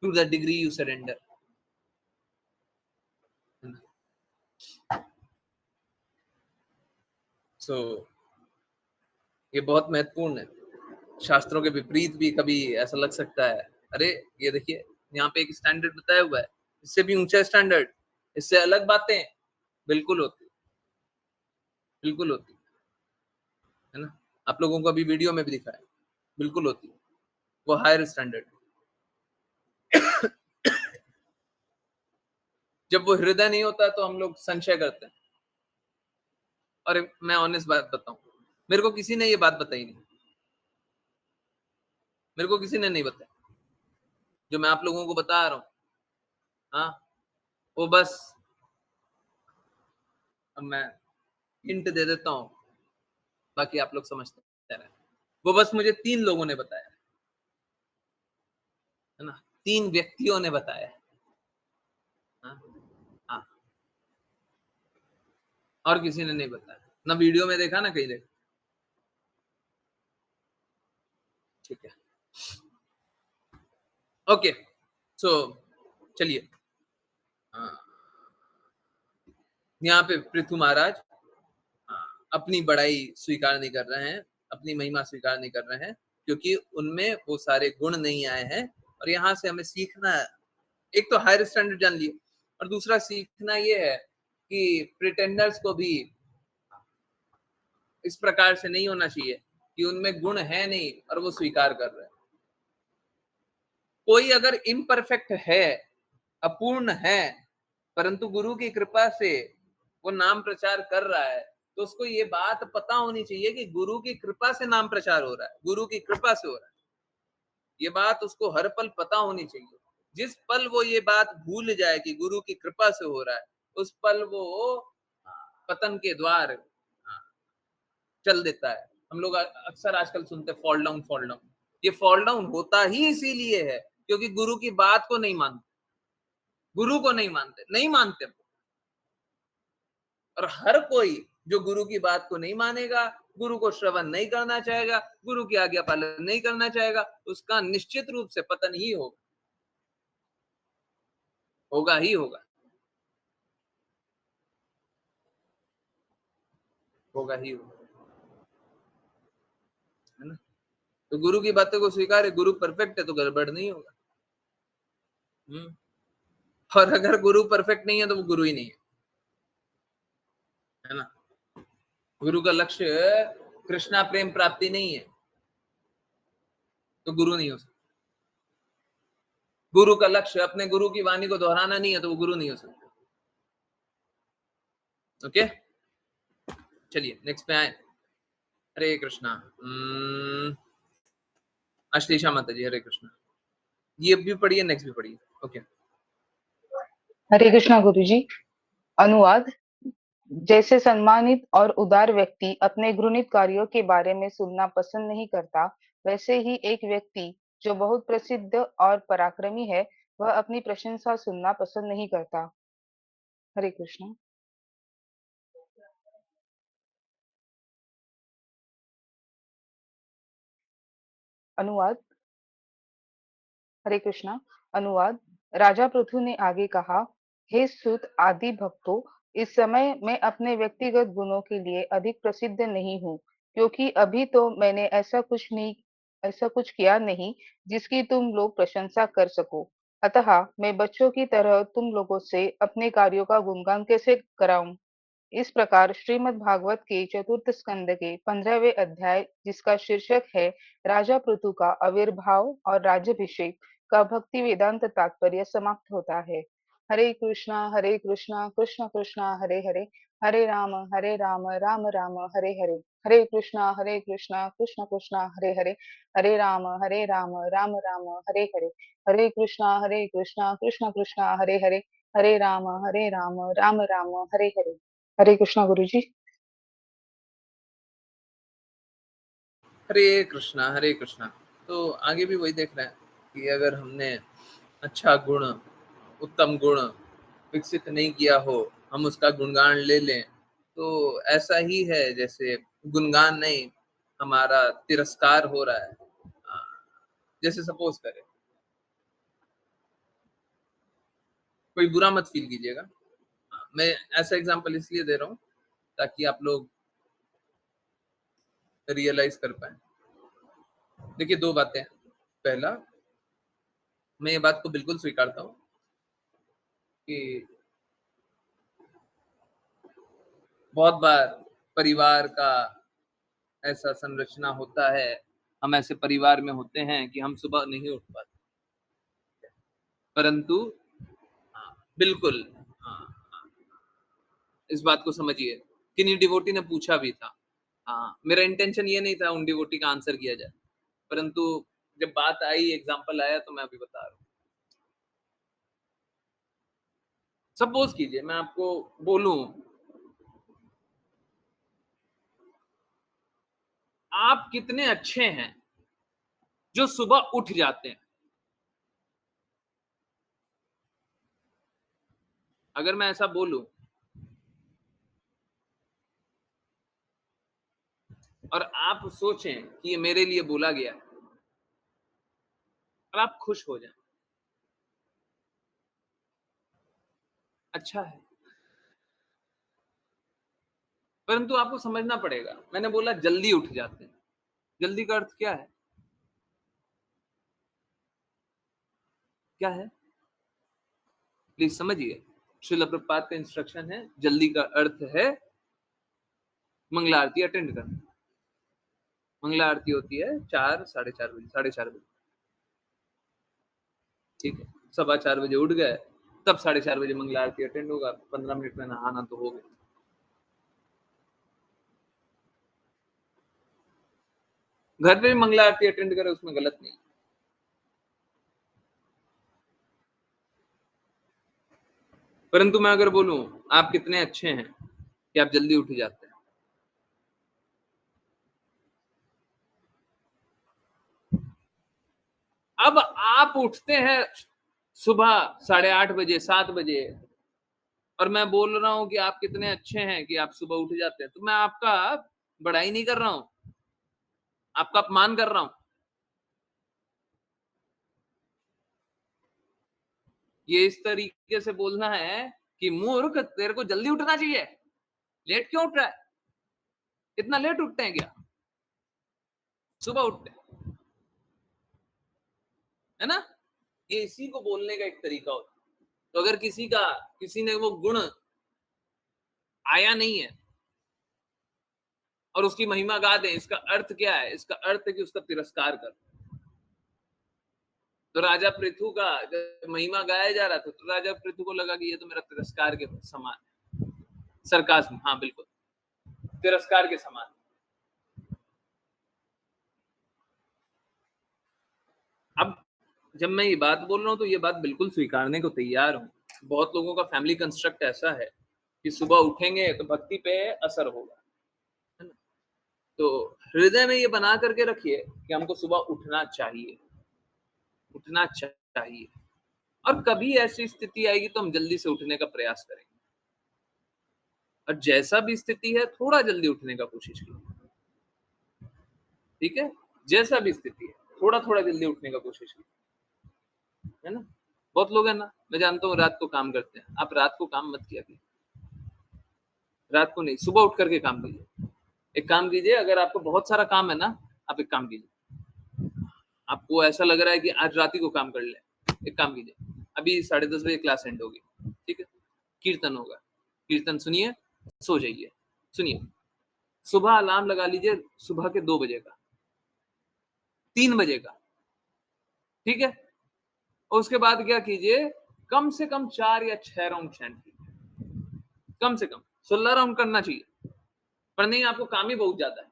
[SPEAKER 1] to the degree you surrender. So ये बहुत महत्वपूर्ण है। शास्त्रों के विपरीत भी कभी ऐसा लग सकता है, अरे ये देखिए यहाँ पे एक स्टैंडर्ड बताया हुआ है, इससे भी ऊंचा स्टैंडर्ड, इससे अलग बातें, बिल्कुल होती, बिल्कुल होती है ना। आप लोगों को अभी वीडियो में भी दिखाया, बिल्कुल होती, वो हायर स्टैंडर्ड। जब वो हृदय नहीं होता तो हम लोग संशय करते हैं। और मैं ऑनेस्ट बात बताऊं, मेरे को किसी ने ये बात बताई नहीं, मेरे को किसी ने नहीं बताया, जो मैं आप लोगों को बता रहा हूँ। हाँ, वो बस, अब मैं हिंट दे देता हूँ, बाकी आप लोग समझते रहे। वो बस मुझे 3 लोगों ने बताया है ना, 3 व्यक्तियों ने बताया। हाँ, हाँ, और किसी ने नहीं बताया, ना वीडियो में देखा ना कहीं देखा। ठीक है, ओके। सो चलिए, यहाँ पे पृथु महाराज अपनी बड़ाई स्वीकार नहीं कर रहे हैं, अपनी महिमा स्वीकार नहीं कर रहे हैं, क्योंकि उनमें वो सारे गुण नहीं आए हैं। और यहाँ से हमें सीखना है, एक तो हायर स्टैंडर्ड जान लिए, और दूसरा सीखना ये है कि प्रिटेंडर्स को भी इस प्रकार से नहीं होना चाहिए कि उनमें गुण है नहीं और वो स्वीकार कर रहे हैं। कोई अगर इम्परफेक्ट है, अपूर्ण है, परंतु गुरु की कृपा से वो नाम प्रचार कर रहा है, तो उसको ये बात पता होनी चाहिए कि गुरु की कृपा से नाम प्रचार हो रहा है, गुरु की कृपा से हो रहा है। ये बात उसको हर पल पता होनी चाहिए। जिस पल वो ये बात भूल जाए कि गुरु की कृपा से हो रहा है, उस पल वो पतन के द्वार चल देता है। हम लोग अक्सर आजकल सुनते हैं फॉल डाउन, फॉल डाउन। ये फॉल डाउन होता ही इसीलिए है क्योंकि गुरु की बात को नहीं मानते, गुरु को नहीं मानते, नहीं मानते। और हर कोई जो गुरु की बात को नहीं मानेगा, गुरु को श्रवण नहीं करना चाहेगा, गुरु की आज्ञा पालन नहीं करना चाहेगा, उसका निश्चित रूप से पतन ही होगा, होगा ही होगा, होगा ही होगा, है ना। तो गुरु की बातों को स्वीकार है, गुरु परफेक्ट है तो गड़बड़ नहीं होगा। और अगर गुरु परफेक्ट नहीं है तो वो गुरु ही नहीं है ना। गुरु का लक्ष्य कृष्णा प्रेम प्राप्ति नहीं है तो गुरु नहीं हो सकता। गुरु का लक्ष्य अपने गुरु की वाणी को दोहराना नहीं है तो वो गुरु नहीं हो सकता। ओके, चलिए नेक्स्ट पे आए। हरे कृष्णा। अश्लेषा माता जी, हरे कृष्णा। ये भी पढ़िए, नेक्स्ट भी पढ़िए। ओके।
[SPEAKER 4] हरे कृष्णा गुरु जी। अनुवाद। जैसे सम्मानित और उदार व्यक्ति अपने घृणित कार्यों के बारे में सुनना पसंद नहीं करता, वैसे ही एक व्यक्ति जो बहुत प्रसिद्ध और पराक्रमी है, वह अपनी प्रशंसा सुनना पसंद नहीं करता। हरे कृष्णा। अनुवाद। हरे कृष्णा। अनुवाद। राजा पृथु ने आगे कहा, हे सूत आदि भक्तों, इस समय मैं अपने व्यक्तिगत गुणों के लिए अधिक प्रसिद्ध नहीं हूँ, क्योंकि अभी तो मैंने ऐसा कुछ किया नहीं जिसकी तुम लोग प्रशंसा कर सको। अतः मैं बच्चों की तरह तुम लोगों से अपने कार्यों का गुणगान कैसे कराऊं। इस प्रकार श्रीमद् भागवत के चतुर्थ स्कंद के 15वें अध्याय, जिसका शीर्षक है राजा पृथु का आविर्भाव और राज्याभिषेक, का भक्ति वेदांत तात्पर्य समाप्त होता है। हरे कृष्णा कृष्ण कृष्ण हरे हरे, हरे राम राम हरे हरे, हरे कृष्णा कृष्ण कृष्ण हरे राम राम हरे हरे, हरे कृष्णा कृष्ण कृष्ण हरे हरे, हरे राम राम राम हरे हरे। हरे कृष्णा गुरु जी।
[SPEAKER 1] हरे कृष्णा। तो आगे भी वही देख रहे हैं कि अगर हमने अच्छा गुण, उत्तम गुण विकसित नहीं किया हो, हम उसका गुणगान ले लें, तो ऐसा ही है जैसे गुणगान नहीं, हमारा तिरस्कार हो रहा है। जैसे सपोज करें, कोई बुरा मत फील कीजिएगा। मैं ऐसा एग्जांपल इसलिए दे रहा हूँ ताकि आप लोग रियलाइज कर पाए। देखिए, दो बातें हैं। पहला, मैं ये बात को बिल्कुल स्वीकारता हूँ कि बहुत बार परिवार का ऐसा संरचना होता है, हम ऐसे परिवार में होते हैं कि हम सुबह नहीं उठ पाते, परंतु बिल्कुल, हाँ, इस बात को समझिए। किन्हीं डिवोटी ने पूछा भी था। मेरा इंटेंशन ये नहीं था उन डिवोटी का आंसर किया जाए, परंतु जब बात आई, एग्जाम्पल आया, तो मैं अभी बता रहा हूँ। सपोज कीजिए मैं आपको बोलूं, आप कितने अच्छे हैं जो सुबह उठ जाते हैं। अगर मैं ऐसा बोलूं और आप सोचें कि ये मेरे लिए बोला गया है और आप खुश हो जाएं, अच्छा है। परंतु आपको समझना पड़ेगा, मैंने बोला जल्दी उठ जाते हैं। जल्दी का अर्थ क्या है? क्या है? प्लीज समझिए। श्रील प्रभुपाद का इंस्ट्रक्शन है, जल्दी का अर्थ है मंगला आरती अटेंड करना। मंगला आरती होती है 4, 4:30 बजे, 4:30 बजे, ठीक है। 4:15 बजे उठ गए, तब 4:30 बजे मंगला आरती अटेंड होगा। 15 मिनट में नहाना तो हो गया। घर पे भी मंगला आरती अटेंड करे, उसमें गलत नहीं। परंतु मैं अगर बोलूं आप कितने अच्छे हैं कि आप जल्दी उठ जाते हैं, अब आप उठते हैं सुबह 8:30 बजे, 7 बजे, और मैं बोल रहा हूं कि आप कितने अच्छे हैं कि आप सुबह उठ जाते हैं, तो मैं आपका बड़ाई नहीं कर रहा हूं, आपका अपमान कर रहा हूं। ये इस तरीके से बोलना है कि मूर्ख, तेरे को जल्दी उठना चाहिए, लेट क्यों उठ रहा है? इतना लेट उठते हैं क्या? सुबह उठते हैं, है ना? ये इसी को बोलने का एक तरीका होता है। तो अगर किसी ने वो गुण आया नहीं है और उसकी महिमा गा दें, इसका अर्थ क्या है? इसका अर्थ है कि उसका तिरस्कार कर। तो राजा पृथु का जब महिमा गाया जा रहा था, तो राजा पृथु को लगा कि ये तो मेरा तिरस्कार के समान है। सरकास्म, हाँ बिल्कुल, तिरस्कार के समान। अब जब मैं ये बात बोल रहा हूँ तो ये बात बिल्कुल स्वीकारने को तैयार हूँ। बहुत लोगों का फैमिली कंस्ट्रक्ट ऐसा है कि सुबह उठेंगे तो भक्ति पे असर होगा, है ना? तो हृदय में ये बना करके रखिए कि हमको सुबह उठना चाहिए, उठना चाहिए। और कभी ऐसी स्थिति आएगी तो हम जल्दी से उठने का प्रयास करेंगे, और जैसा भी स्थिति है थोड़ा जल्दी उठने का कोशिश कीजिए, ठीक है? जैसा भी स्थिति है थोड़ा थोड़ा जल्दी उठने का कोशिश कीजिए, है ना? बहुत लोग है ना, मैं जानता हूँ रात को काम करते हैं, आप रात को काम मत किया कीजिए, रात को नहीं, सुबह उठ करके काम कीजिए। एक काम कीजिए, अगर आपको बहुत सारा काम है ना, आप एक काम कीजिए, आपको ऐसा लग रहा है कि आज रात ही को काम कर ले, एक काम कीजिए, अभी 10:30 बजे क्लास एंड होगी, ठीक है? कीर्तन होगा, कीर्तन सुनिए, सो जाइए। सुनिए, सुबह अलार्म लगा लीजिए, सुबह के 2 बजे का, 3 बजे का, ठीक है? और उसके बाद क्या कीजिए, कम से कम 4 या 6 राउंड चैंट कीजिए, कम से कम 16 राउंड करना चाहिए। पर नहीं, आपको काम ही बहुत ज्यादा है,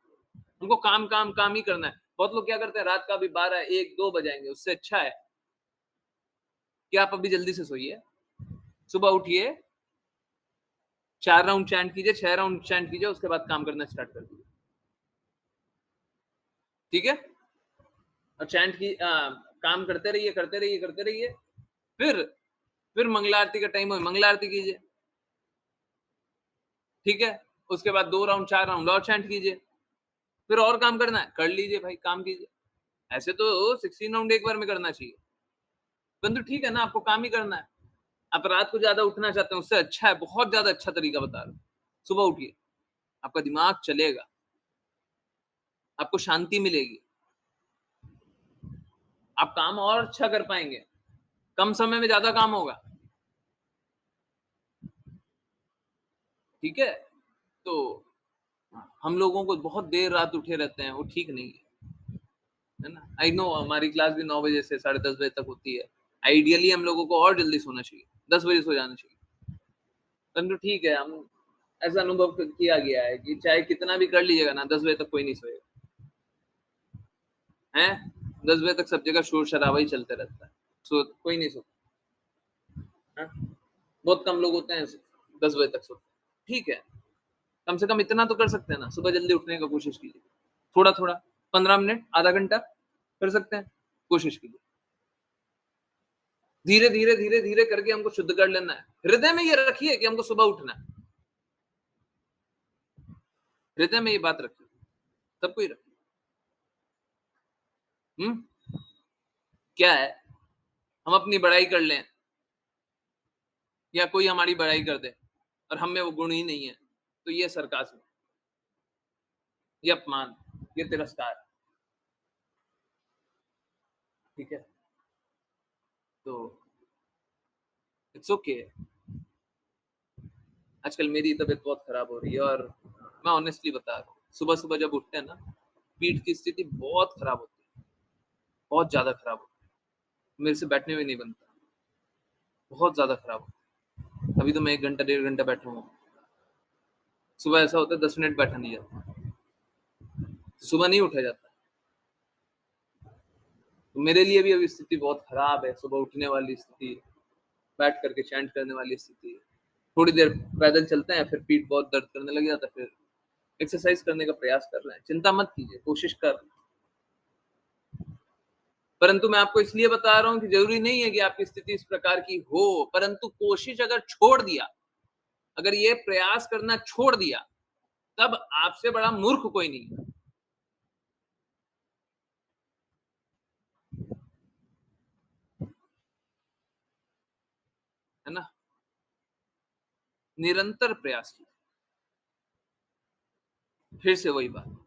[SPEAKER 1] उनको काम काम काम ही करना है। बहुत लोग क्या करते हैं, रात का भी 12, 1, 2 बजाएंगे। उससे अच्छा है कि आप अभी जल्दी से सोइए, सुबह उठिए, 4 राउंड चैंट कीजिए, 6 राउंड चैंट कीजिए, उसके बाद काम करना स्टार्ट कर दीजिए। ठीक है? और चैंट की काम करते रहिए, करते रहिए, करते रहिए। फिर मंगला आरती का टाइम हो, मंगला आरती कीजिए। ठीक है? उसके बाद 2 राउंड 4 राउंड और चैंट कीजिए। फिर और काम करना है, कर लीजिए भाई, काम कीजिए। ऐसे तो 16 राउंड एक बार में करना चाहिए। परंतु ठीक है ना, आपको काम ही करना है। आप रात को ज़्यादा उठना चाहते हैं, उससे अच्छा है, बहुत ज़्यादा अच्छा तरीका बता रहा हूँ। सुबह उठिए, आपका दिमाग चलेगा, आपको शांति मिलेगी, आप काम और अच्छा कर पाएँगे, कम समय में ज़्यादा काम होगा। ठीक है? तो हम लोगों को बहुत देर रात उठे रहते हैं, वो ठीक नहीं है ना? आई नो हमारी क्लास भी 9 बजे से साढ़े 10 बजे तक होती है। आइडियली हम लोगों को और जल्दी सोना चाहिए, 10 बजे सो जाना चाहिए। परंतु ठीक है, हम ऐसा अनुभव किया गया है कि चाहे कितना भी कर लीजिएगा ना, 10 बजे तक कोई नहीं सोएगा। हैं? 10 बजे तक सब जगह शोर-शराबा ही चलते रहता है। कोई नहीं सोता। हाँ? बहुत कम लोग होते हैं 10 बजे तक सोते हैं। ठीक है, कम से कम इतना तो कर सकते हैं ना, सुबह जल्दी उठने का कोशिश कीजिए। थोड़ा-थोड़ा, 15 मिनट, आधा घंटा कर सकते हैं, कोशिश कीजिए। धीरे-धीरे, धीरे-धीरे करके हमको शुद्ध कर लेना है। हृदय में ये रखिए कि हमको सुबह उठना है। हृदय में ये बात रखिए, सबको ही रखिए। हुँ? क्या है, हम अपनी बड़ाई कर लें या कोई हमारी बड़ाई कर दे और हम में वो गुण ही नहीं है, तो ये सरकाज़्म, ये अपमान, ये तिरस्कार। ठीक है? तो इट्स ओके। आजकल मेरी तबीयत बहुत खराब हो रही है और मैं ऑनेस्टली बता रहा हूँ, सुबह-सुबह जब उठते हैं ना, पीठ की स्थिति बहुत खराब होती है, बहुत ज़्यादा खराब होती है। मेरे से बैठने में नहीं बनता, बहुत ज़्यादा खराब होता है। अभी तो मैं 1 घंटा, डेढ़ घंटा बैठा हूँ। सुबह ऐसा होता है 10 मिनट बैठा नहीं जाता, सुबह नहीं उठा जाता। तो मेरे लिए भी अभी स्थिति बहुत खराब है, सुबह उठने वाली स्थिति, बैठ कर के चैंट करने वाली स्थिति। थोड़ी देर पैदल चलते हैं, फिर पीठ बहुत दर्द करने लग जाता है, फिर एक्सरसाइज करने का प्रयास कर रहे हैं। चिंता मत कीजिए, कोशिश कर रहे हैं। परंतु मैं आपको इसलिए बता रहा हूँ कि ज़रूरी नहीं है कि आपकी स्थिति इस प्रकार की हो, परंतु कोशिश अगर छोड़ दिया, अगर ये प्रयास करना छोड़ दिया, तब आपसे बड़ा मूर्ख कोई नहीं है। है ना? निरंतर प्रयास कीजिए। फिर से वही बात,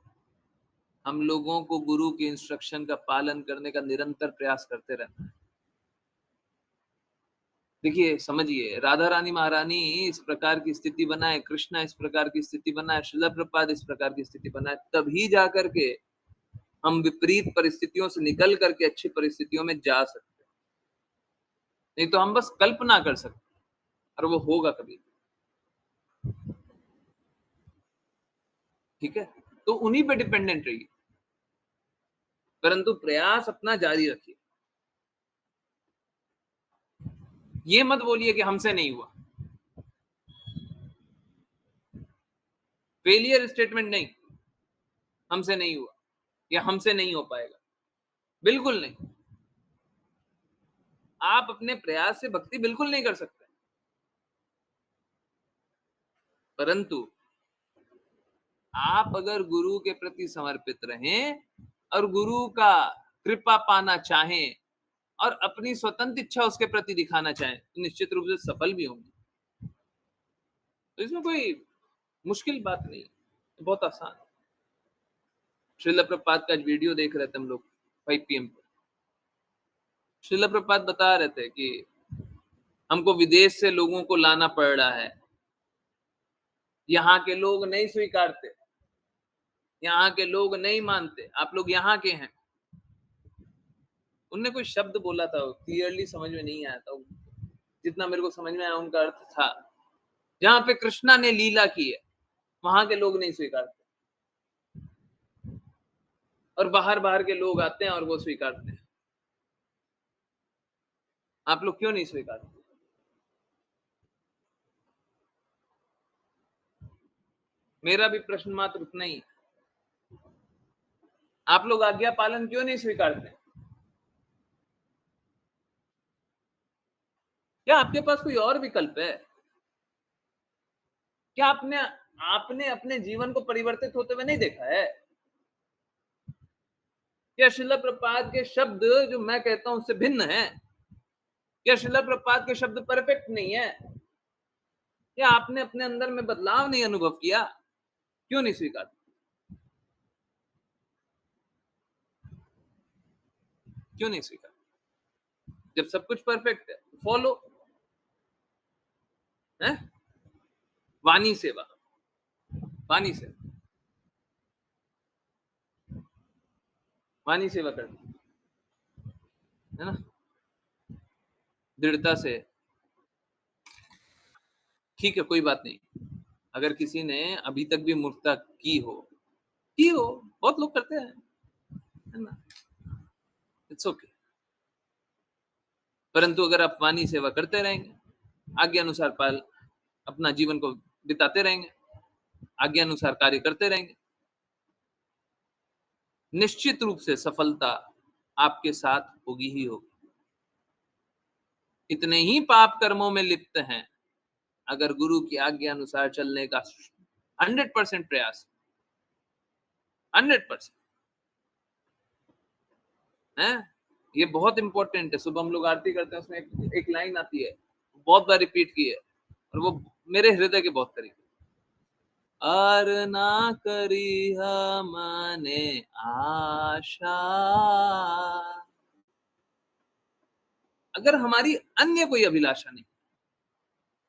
[SPEAKER 1] हम लोगों को गुरु के इंस्ट्रक्शन का पालन करने का निरंतर प्रयास करते रहना है। देखिए, समझिए, राधा रानी महारानी इस प्रकार की स्थिति बनाए, कृष्णा इस प्रकार की स्थिति बनाए, श्रील प्रभुपाद इस प्रकार की स्थिति बनाए, तभी जा कर के हम विपरीत परिस्थितियों से निकल करके अच्छी परिस्थितियों में जा सकते हैं। नहीं तो हम बस कल्पना कर सकते हैं और वो होगा कभी। ठीक है? तो उन्हीं पे डिपेंडेंट रहिए, परंतु प्रयास अपना जारी रखिए। ये मत बोलिए कि हमसे नहीं हुआ। फेलियर स्टेटमेंट नहीं, हमसे नहीं हुआ या हमसे नहीं हो पाएगा, बिल्कुल नहीं। आप अपने प्रयास से भक्ति बिल्कुल नहीं कर सकते, परंतु आप अगर गुरु के प्रति समर्पित रहें और गुरु का कृपा पाना चाहें और अपनी स्वतंत्र इच्छा उसके प्रति दिखाना चाहें, तो निश्चित रूप से सफल भी होंगे। तो इसमें कोई मुश्किल बात नहीं है, बहुत आसान है। श्रील प्रभुपाद का वीडियो देख रहे थे हम लोग 5 पीएम पे। श्रील प्रभुपाद बता रहे थे कि हमको विदेश से लोगों को लाना पड़ रहा है, यहाँ के लोग नहीं स्वीकारते, यहाँ के लोग नहीं मानते, आप लोग यहाँ के हैं। उनने कोई शब्द बोला था, क्लियरली समझ में नहीं आया था, जितना मेरे को समझ में आया उनका अर्थ था, जहाँ पे कृष्णा ने लीला की है, वहां के लोग नहीं स्वीकारते और बाहर के लोग आते हैं और वो स्वीकारते हैं। आप लोग क्यों नहीं स्वीकारते? मेरा भी प्रश्न मात्र उतना ही, आप लोग आज्ञा पालन क्यों नहीं स्वीकारते? क्या आपके पास कोई और विकल्प है? क्या आपने आपने अपने जीवन को परिवर्तित होते हुए नहीं देखा है? क्या श्रील प्रभुपाद के शब्द जो मैं कहता हूं उससे भिन्न है? क्या श्रील प्रभुपाद के शब्द परफेक्ट नहीं है? क्या आपने अपने अंदर में बदलाव नहीं अनुभव किया? क्यों नहीं स्वीकार? क्यों नहीं स्वीकार? जब सब कुछ परफेक्ट है, फॉलो है। वाणी सेवा, वाणी सेवा, वाणी सेवा करनी है ना, दृढ़ता से। ठीक है, कोई बात नहीं। अगर किसी ने अभी तक भी मूर्खता की हो, बहुत लोग करते हैं, है ना, इट्स ओके। परंतु अगर आप वाणी सेवा करते रहेंगे, आज्ञा अनुसार पाल अपना जीवन को बिताते रहेंगे, आज्ञा अनुसार कार्य करते रहेंगे, निश्चित रूप से सफलता आपके साथ होगी ही होगी। इतने ही पाप कर्मों में लिप्त हैं, अगर गुरु की आज्ञा अनुसार चलने का 100% प्रयास, 100% है। ये बहुत इंपॉर्टेंट है। सुबह हम लोग आरती करते हैं, उसमें एक लाइन आती है, बहुत बार रिपीट की है, और वो मेरे हृदय के बहुत करीब। और ना करी हमने आशा, अगर हमारी अन्य कोई अभिलाषा नहीं,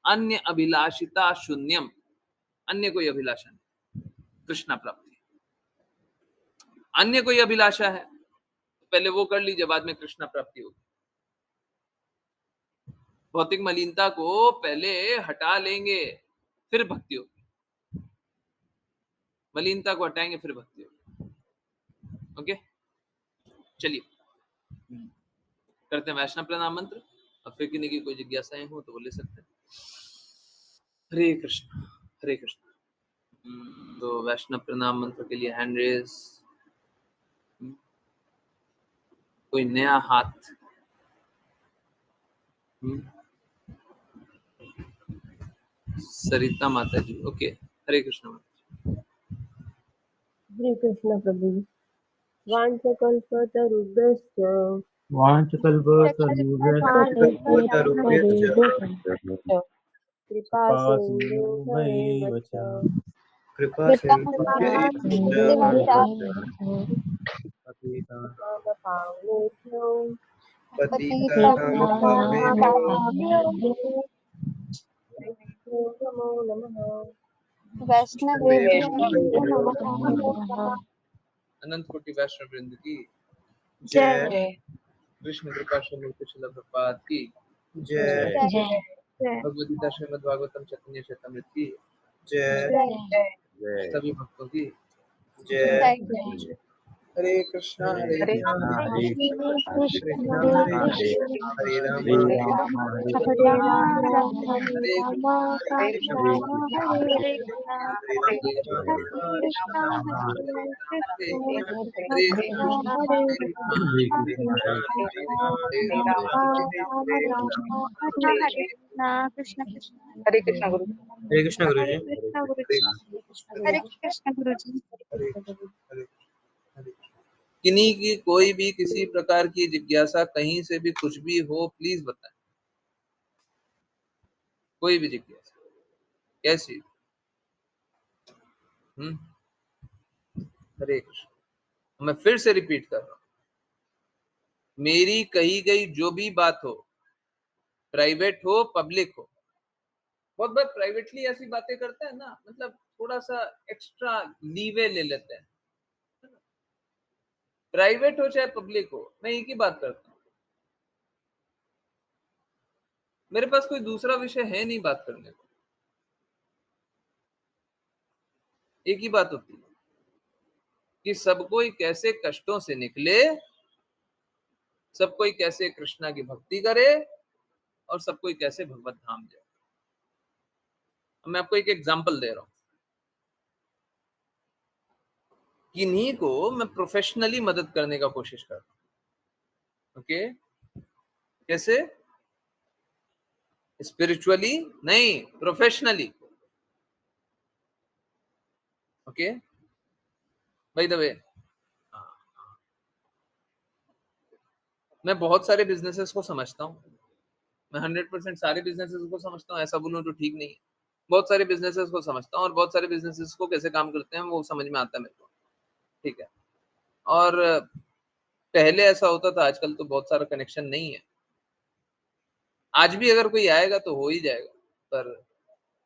[SPEAKER 1] अन्य अभिलाषिता शून्यम, अन्य कोई अभिलाषा नहीं, कृष्णा प्राप्ति। अन्य कोई अभिलाषा है, पहले वो कर लीजिए, बाद में कृष्णा प्राप्ति होगी। भौतिक मलिनता को पहले हटा लेंगे, फिर भक्ति होगी। मलिनता को हटाएंगे, फिर भक्ति होगी। ओके, चलिए करते हैं वैष्णव प्रणाम मंत्र। और फिर किन्हीं की कोई जिज्ञासाएं हो तो वो ले सकते हैं। हरे कृष्ण, हरे कृष्ण। तो वैष्णव प्रणाम मंत्र के लिए हैंड रेज। कोई नया हाथ? सरिता माता जी, ओके। हरे कृष्ण माता
[SPEAKER 5] हरे कृष्ण प्रभु। वाञ्छकल्पतरुभ्यश्च कृपा सिन्धुभ्येव च
[SPEAKER 2] कृपा
[SPEAKER 5] पावनेभ्यो नमो नमः।
[SPEAKER 3] वैष्णवेभ्यो
[SPEAKER 1] अनंत कोटि वैष्णव वृंद की
[SPEAKER 2] जय।
[SPEAKER 4] जय
[SPEAKER 1] कृष्ण कृपा श्रीमूर्ति श्रील प्रभुपाद की
[SPEAKER 2] जय
[SPEAKER 1] भगवद गीता श्रीमद् भागवतम चैतन्य चैतन्य की
[SPEAKER 2] जय
[SPEAKER 1] सभी भक्तों की
[SPEAKER 2] जय।
[SPEAKER 1] हरे कृष्णा हरे
[SPEAKER 4] हरे
[SPEAKER 1] कृष्णा
[SPEAKER 2] हरे
[SPEAKER 1] कृष्णा
[SPEAKER 2] कृष्णा
[SPEAKER 1] हरे
[SPEAKER 2] हरे
[SPEAKER 1] कृष्णा हरे राम
[SPEAKER 2] हरे
[SPEAKER 1] हरे
[SPEAKER 2] राम
[SPEAKER 1] राम
[SPEAKER 2] हरे
[SPEAKER 3] हरे
[SPEAKER 2] राम
[SPEAKER 3] राम राम
[SPEAKER 1] हरे कृष्णा
[SPEAKER 4] हरे
[SPEAKER 1] कृष्णा
[SPEAKER 2] हरे
[SPEAKER 3] हरे
[SPEAKER 2] कृष्णा
[SPEAKER 3] कृष्णा
[SPEAKER 1] हरे राम हरे
[SPEAKER 3] हरे कृष्णा हरे कृष्णा
[SPEAKER 1] हरे
[SPEAKER 3] कृष्णा
[SPEAKER 1] कृष्णा
[SPEAKER 3] हरे
[SPEAKER 1] हरे
[SPEAKER 3] कृष्णा
[SPEAKER 2] हरे
[SPEAKER 3] हरे
[SPEAKER 2] कृष्णा
[SPEAKER 3] कृष्णा
[SPEAKER 1] हरे
[SPEAKER 3] राम राम हरे कृष्णा कृष्ण कृष्ण
[SPEAKER 4] हरे कृष्ण गुरु
[SPEAKER 2] हरे कृष्णा गुरु
[SPEAKER 3] हरे
[SPEAKER 2] जी।
[SPEAKER 3] कृष्णा गुरु
[SPEAKER 1] हरे
[SPEAKER 3] जी। हरे कृष्ण गुरु जी।
[SPEAKER 1] हरे हरे हरे। किन्हीं की कोई भी किसी प्रकार की जिज्ञासा कहीं से भी कुछ भी हो, प्लीज बताएं। कोई भी जिज्ञासा कैसी? हरे कृष्ण। मैं फिर से रिपीट कर रहा हूं, मेरी कही गई जो भी बात हो, प्राइवेट हो पब्लिक हो, बहुत बार प्राइवेटली ऐसी बातें करते हैं ना, मतलब थोड़ा सा एक्स्ट्रा लीवे ले लेते हैं। प्राइवेट हो चाहे पब्लिक हो, मैं एक ही बात करता हूँ, मेरे पास कोई दूसरा विषय है नहीं बात करने को। एक ही बात होती है कि सब कोई कैसे कष्टों से निकले, सब कोई कैसे कृष्णा की भक्ति करे, और सब कोई कैसे भगवत धाम जाए। मैं आपको एक एग्जांपल दे रहा हूं। किन्हीं को मैं प्रोफेशनली मदद करने का कोशिश करता हूँ। ओके, कैसे? स्पिरिचुअली नहीं, professionally. Okay, by the way, मैं बहुत सारे बिजनेसेस को समझता हूँ। मैं 100% सारे बिजनेसेस को समझता हूँ, ऐसा बोलूं तो ठीक नहीं है। बहुत सारे बिजनेसेस को समझता हूँ और बहुत सारे बिजनेसेस को कैसे काम करते हैं वो समझ में आता है मेरे को, ठीक है। और पहले ऐसा होता था, आजकल तो बहुत सारा कनेक्शन नहीं है। आज भी अगर कोई आएगा तो हो ही जाएगा, पर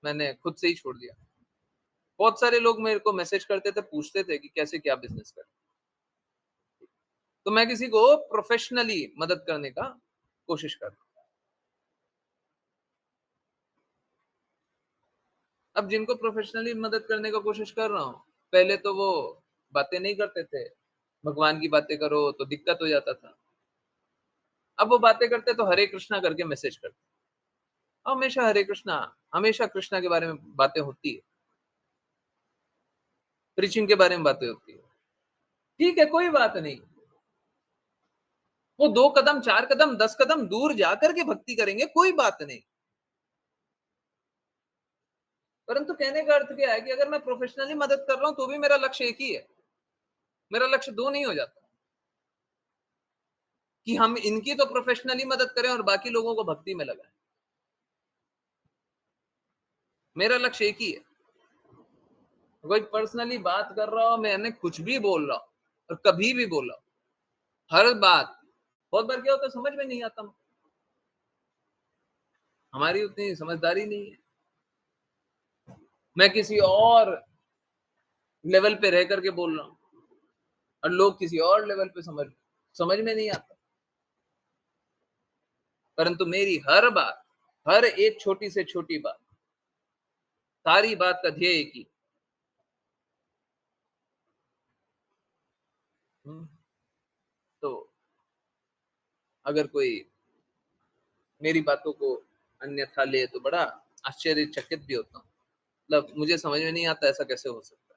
[SPEAKER 1] मैंने खुद से ही छोड़ दिया। बहुत सारे लोग मेरे को मैसेज करते थे, पूछते थे कि कैसे क्या बिजनेस करें, तो मैं किसी को प्रोफेशनली मदद करने का कोशिश करता हूँ। अब जिनको प्रोफेशनली मदद करने का कोशिश कर रहा हूँ, पहले तो वो बातें नहीं करते थे, भगवान की बातें करो तो दिक्कत हो जाता था। अब वो बातें करते तो हरे कृष्णा करके मैसेज करते, हमेशा हरे कृष्णा, हमेशा कृष्णा के बारे में बातें होती है, प्रीचिंग के बारे में बातें होती है। ठीक है, कोई बात नहीं, वो 2 कदम 4 कदम 10 कदम दूर जाकर के भक्ति करेंगे, कोई बात नहीं। परंतु कहने का अर्थ क्या है कि अगर मैं प्रोफेशनली मदद कर रहा हूं तो भी मेरा लक्ष्य एक ही है, मेरा लक्ष्य 2 नहीं हो जाता कि हम इनकी तो प्रोफेशनली मदद करें और बाकी लोगों को भक्ति में लगाएं। मेरा लक्ष्य एक ही है। कोई पर्सनली बात कर रहा हो, मैंने कुछ भी बोल रहा हूं और कभी भी बोल रहा हूं, हर बात, बहुत बार क्या होता है समझ में नहीं आता, हमारी उतनी समझदारी नहीं है। मैं किसी और लेवल पे रह करके बोल रहा हूं और लोग किसी और लेवल पे समझ में नहीं आता। परंतु मेरी हर बात, हर एक छोटी से छोटी बात, सारी बात का ध्येय एक ही। तो अगर कोई मेरी बातों को अन्यथा ले तो बड़ा आश्चर्यचकित भी होता हूँ। मतलब मुझे समझ में नहीं आता ऐसा कैसे हो सकता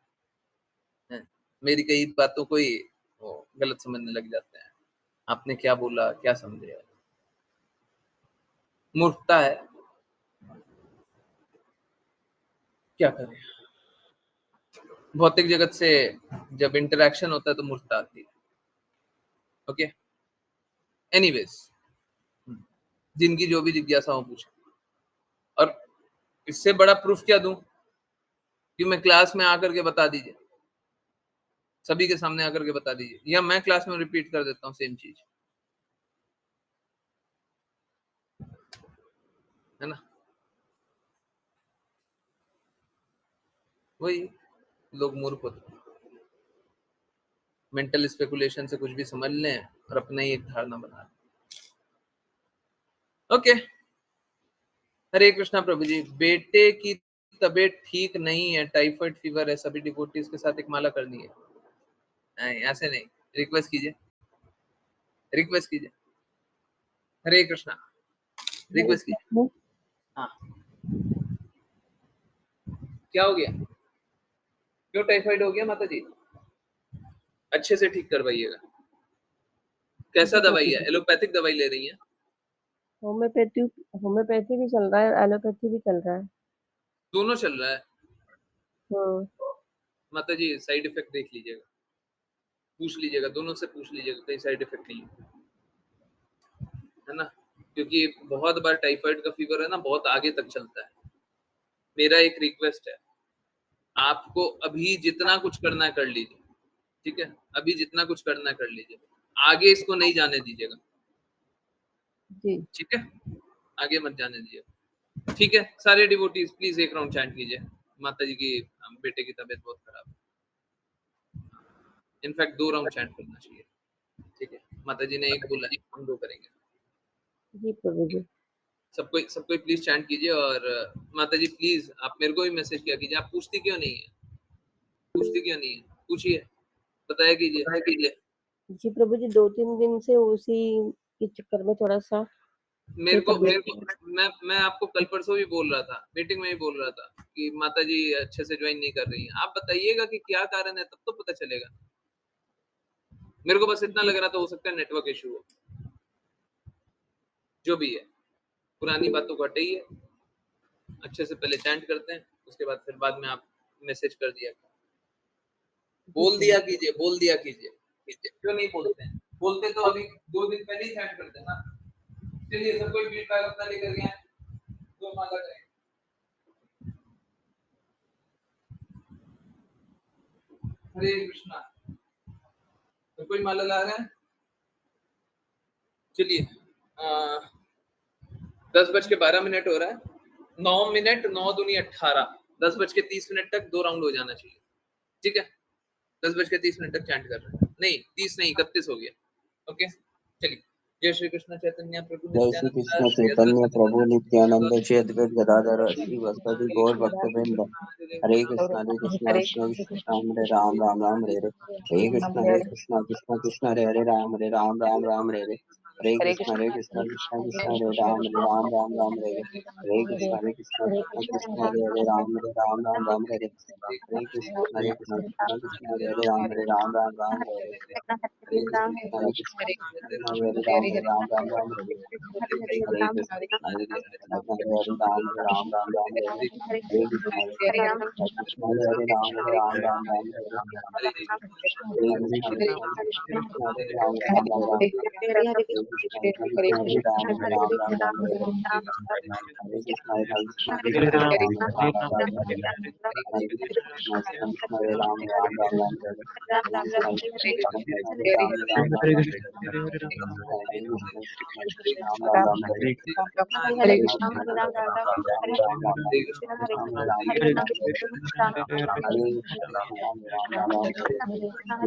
[SPEAKER 1] है। मेरी कई बातों को ही वो गलत समझने लग जाते हैं। आपने क्या बोला, क्या समझे? मूर्खता है, क्या करें। भौतिक जगत से जब इंटरेक्शन होता है तो मूर्खता आती है। ओके, एनीवेज, जिनकी जो भी जिज्ञासा हो पूछे। और इससे बड़ा प्रूफ क्या दूं कि मैं क्लास में आकर के बता दीजिए, सभी के सामने आकर के बता दीजिए, या मैं क्लास में रिपीट कर देता हूँ सेम चीज, है ना। वही लोग मूर्ख होते हैं, मेंटल स्पेकुलेशन से कुछ भी समझ लें और अपना ही एक धारणा बना लें। ओके, हरे कृष्णा प्रभु जी। बेटे की तबीयत ठीक नहीं है, टाइफाइड फीवर है, सभी डिवोटीज के साथ एक माला करनी है। नहीं, ऐसे नहीं, रिक्वेस्ट कीजिए, रिक्वेस्ट कीजिए। हरे कृष्णा, रिक्वेस्ट कीजिए। हाँ, क्या हो गया? क्यों टाइफाइड हो गया माता जी? अच्छे से ठीक करवाइएगा। कैसा दवाई है? एलोपैथिक दवाई ले रही हैं?
[SPEAKER 5] होम्योपैथी होम्योपैथी भी चल रहा है, एलोपैथी भी चल रहा है।
[SPEAKER 1] दोनों चल रहा है।
[SPEAKER 5] हाँ।
[SPEAKER 1] माता जी साइड इफेक्ट देख लीजिएगा, पूछ लीजिएगा, दोनों से पूछ लीजिएगा कहीं साइड इफेक्ट नहीं है ना। क्योंकि बहुत बार टाइफाइड का फीवर है ना, बहुत आगे तक चलता है। मेरा एक रिक्वेस्ट है, आपको अभी जितना कुछ करना है कर लीजिए, ठीक है। अभी जितना कुछ करना है कर लीजिए, आगे इसको नहीं जाने दीजिएगा,
[SPEAKER 5] जी।
[SPEAKER 1] ठीक है। आगे मत जाने दीजिएगा, ठीक है। सारे डिवोटीज प्लीज एक राउंड चैंट कीजिए। माता जी की बेटे की तबीयत बहुत खराब है, इनफैक्ट 2 राउंड चैंट करना चाहिए, ठीक है। माता जी ने एक बोला है, हम 2 करेंगे।
[SPEAKER 5] जी प्रभु जी।
[SPEAKER 1] सबको प्लीज चैंट कीजिए। और माता जी प्लीज आप मेरे को भी मैसेज किया कीजिए। आप पूछती क्यों नहीं है, पूछती क्यों नहीं है? पूछिए, बताया कीजिए।
[SPEAKER 5] जी प्रभु जी, 2-3 दिन से उसी के चक्कर में थोड़ा सा
[SPEAKER 1] मैं आपको कल परसों भी बोल रहा था, मीटिंग में भी बोल रहा था कि माता जी अच्छे से ज्वाइन नहीं कर रही हैं। आप बताइएगा कि क्या कारण है, तब तो पता चलेगा। मेरे को बस इतना लग रहा था, हो सकता है नेटवर्क इशू हो। जो भी है, पुरानी बातों को हटाइए, अच्छे से पहले चैंट करते हैं, उसके बाद फिर बाद में आप मैसेज कर दिया, बोल दिया कीजिए। क्यों नहीं बोलते हैं? बोलते तो अभी 2 दिन पहले ही चैट करते हैं ना। चलिए, सब कोई फीडबैक अपना लेकर गया, जो मांगा करें। हरे कृष्णा। तो कोई माला ला रहा है? चलिए, 10:12 हो रहा है। 9 मिनट 9 दूनी 18, 10:30 तक 2 राउंड हो जाना चाहिए। ठीक है, 10:30 तक चैंट कर रहे हैं। नहीं 30 नहीं 31 हो गया। ओके, चलिए। जय श्री कृष्ण चैतन्य प्रभु
[SPEAKER 2] जय श्री
[SPEAKER 1] नित्यानंद
[SPEAKER 2] कृष्ण
[SPEAKER 1] श्री
[SPEAKER 2] चैतन्य
[SPEAKER 1] अद्वैत
[SPEAKER 2] प्रभु
[SPEAKER 1] गदाधर
[SPEAKER 2] नित्यानंद
[SPEAKER 1] श्रीवासादि
[SPEAKER 2] श्री अद्वैत गदाधर
[SPEAKER 1] हरे
[SPEAKER 2] श्रीवासादि
[SPEAKER 1] कृष्ण
[SPEAKER 2] गौर
[SPEAKER 1] हरे
[SPEAKER 2] भक्तवृंद।
[SPEAKER 1] हरे
[SPEAKER 2] हरे
[SPEAKER 1] कृष्ण
[SPEAKER 2] कृष्ण
[SPEAKER 4] हरे
[SPEAKER 2] कृष्ण
[SPEAKER 4] कृष्ण
[SPEAKER 2] कृष्ण हरे राम राम राम हरे हरे। हरे कृष्ण कृष्ण कृष्ण हरे राम राम राम हरे हरे। हरे
[SPEAKER 4] हरे
[SPEAKER 2] कृष्ण
[SPEAKER 4] कृष्ण
[SPEAKER 2] कृष्ण कृष्ण हरे राम राम राम हरे हरे। हरे कृष्ण कृष्ण कृष्ण हरे राम राम हरे हरे। हरे कृष्ण कृष्ण कृष्ण हरे राम राम हरे हरे। हरे कृष्ण कृष्ण हरे राम हरे हरे। हरे कृष्ण हरे राम हरे हरे। हरे कृष्ण कृष्ण हरे राम हरे हरे। हरे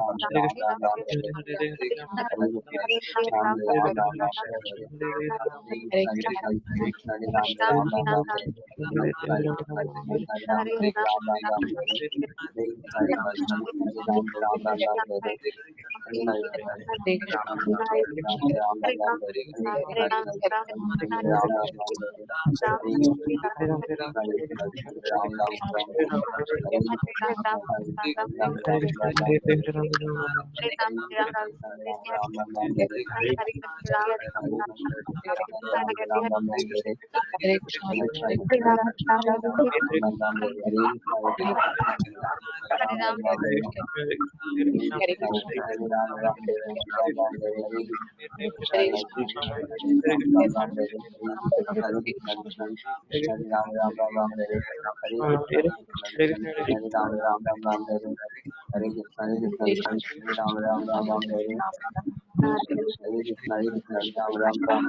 [SPEAKER 2] कृष्ण कृष्ण हरे राम हरे हरे। हरे कृष्ण कृष्ण हरे राम हरे हरे। हरे कृष्ण कृष्ण हरे राम हरे हरे। हरे कृष्ण कृष्ण हरे राम हरे हरे। हरे कृष्ण कृष्ण हरे राम हरे हरे। हरे कृष्ण कृष्ण हरे राम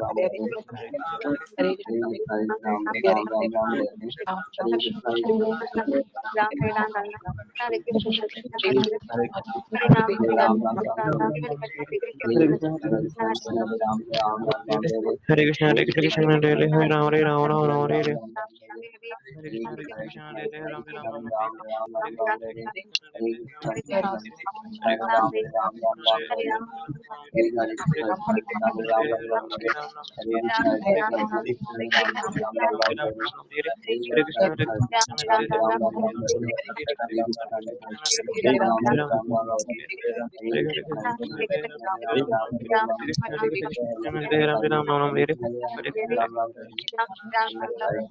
[SPEAKER 2] हरे हरे। हरे
[SPEAKER 4] हरे
[SPEAKER 2] कृष्ण
[SPEAKER 4] कृष्ण
[SPEAKER 1] हरे कृष्ण
[SPEAKER 2] हरे राम हरे हरे। हरे कृष्ण
[SPEAKER 1] हरे कृष्ण
[SPEAKER 4] हरे कृष्ण
[SPEAKER 1] हरे
[SPEAKER 4] हरे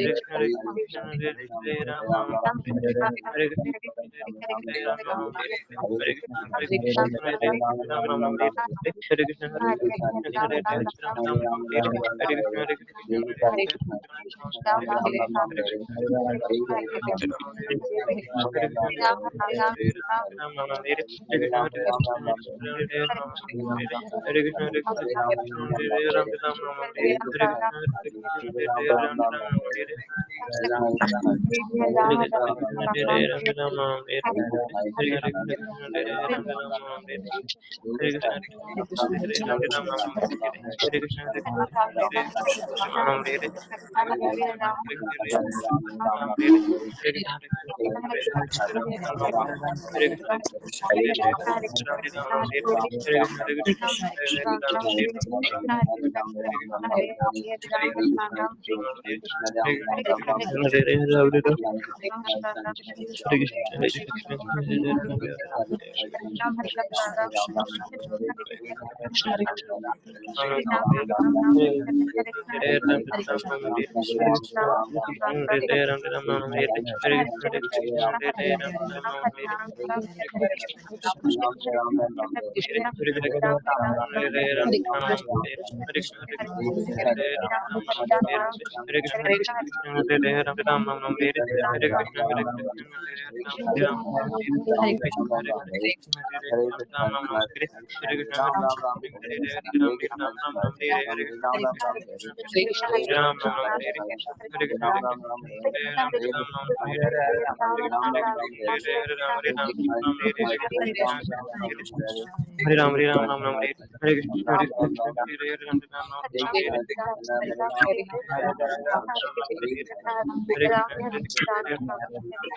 [SPEAKER 4] कृष्ण हरे कृष्ण हरे Krishna Hare Hare
[SPEAKER 1] Ram Ram Nam Hare Hare Krishna Hare Ram Ram Nam Hare Hare Krishna Hare Ram Ram Nam Hare Hare Krishna Hare Ram Ram Nam Hare Hare Krishna Hare Ram Ram Nam Hare Hare Krishna Hare Ram Nam Hare Hare Krishna Hare Ram Nam Hare Hare Krishna Hare Ram Nam Hare Hare Krishna Hare Ram Ram Ram Ram Hare Krishna Hare Krishna Hare Ram Ram Ram Hare Hare Krishna Hare Krishna Ram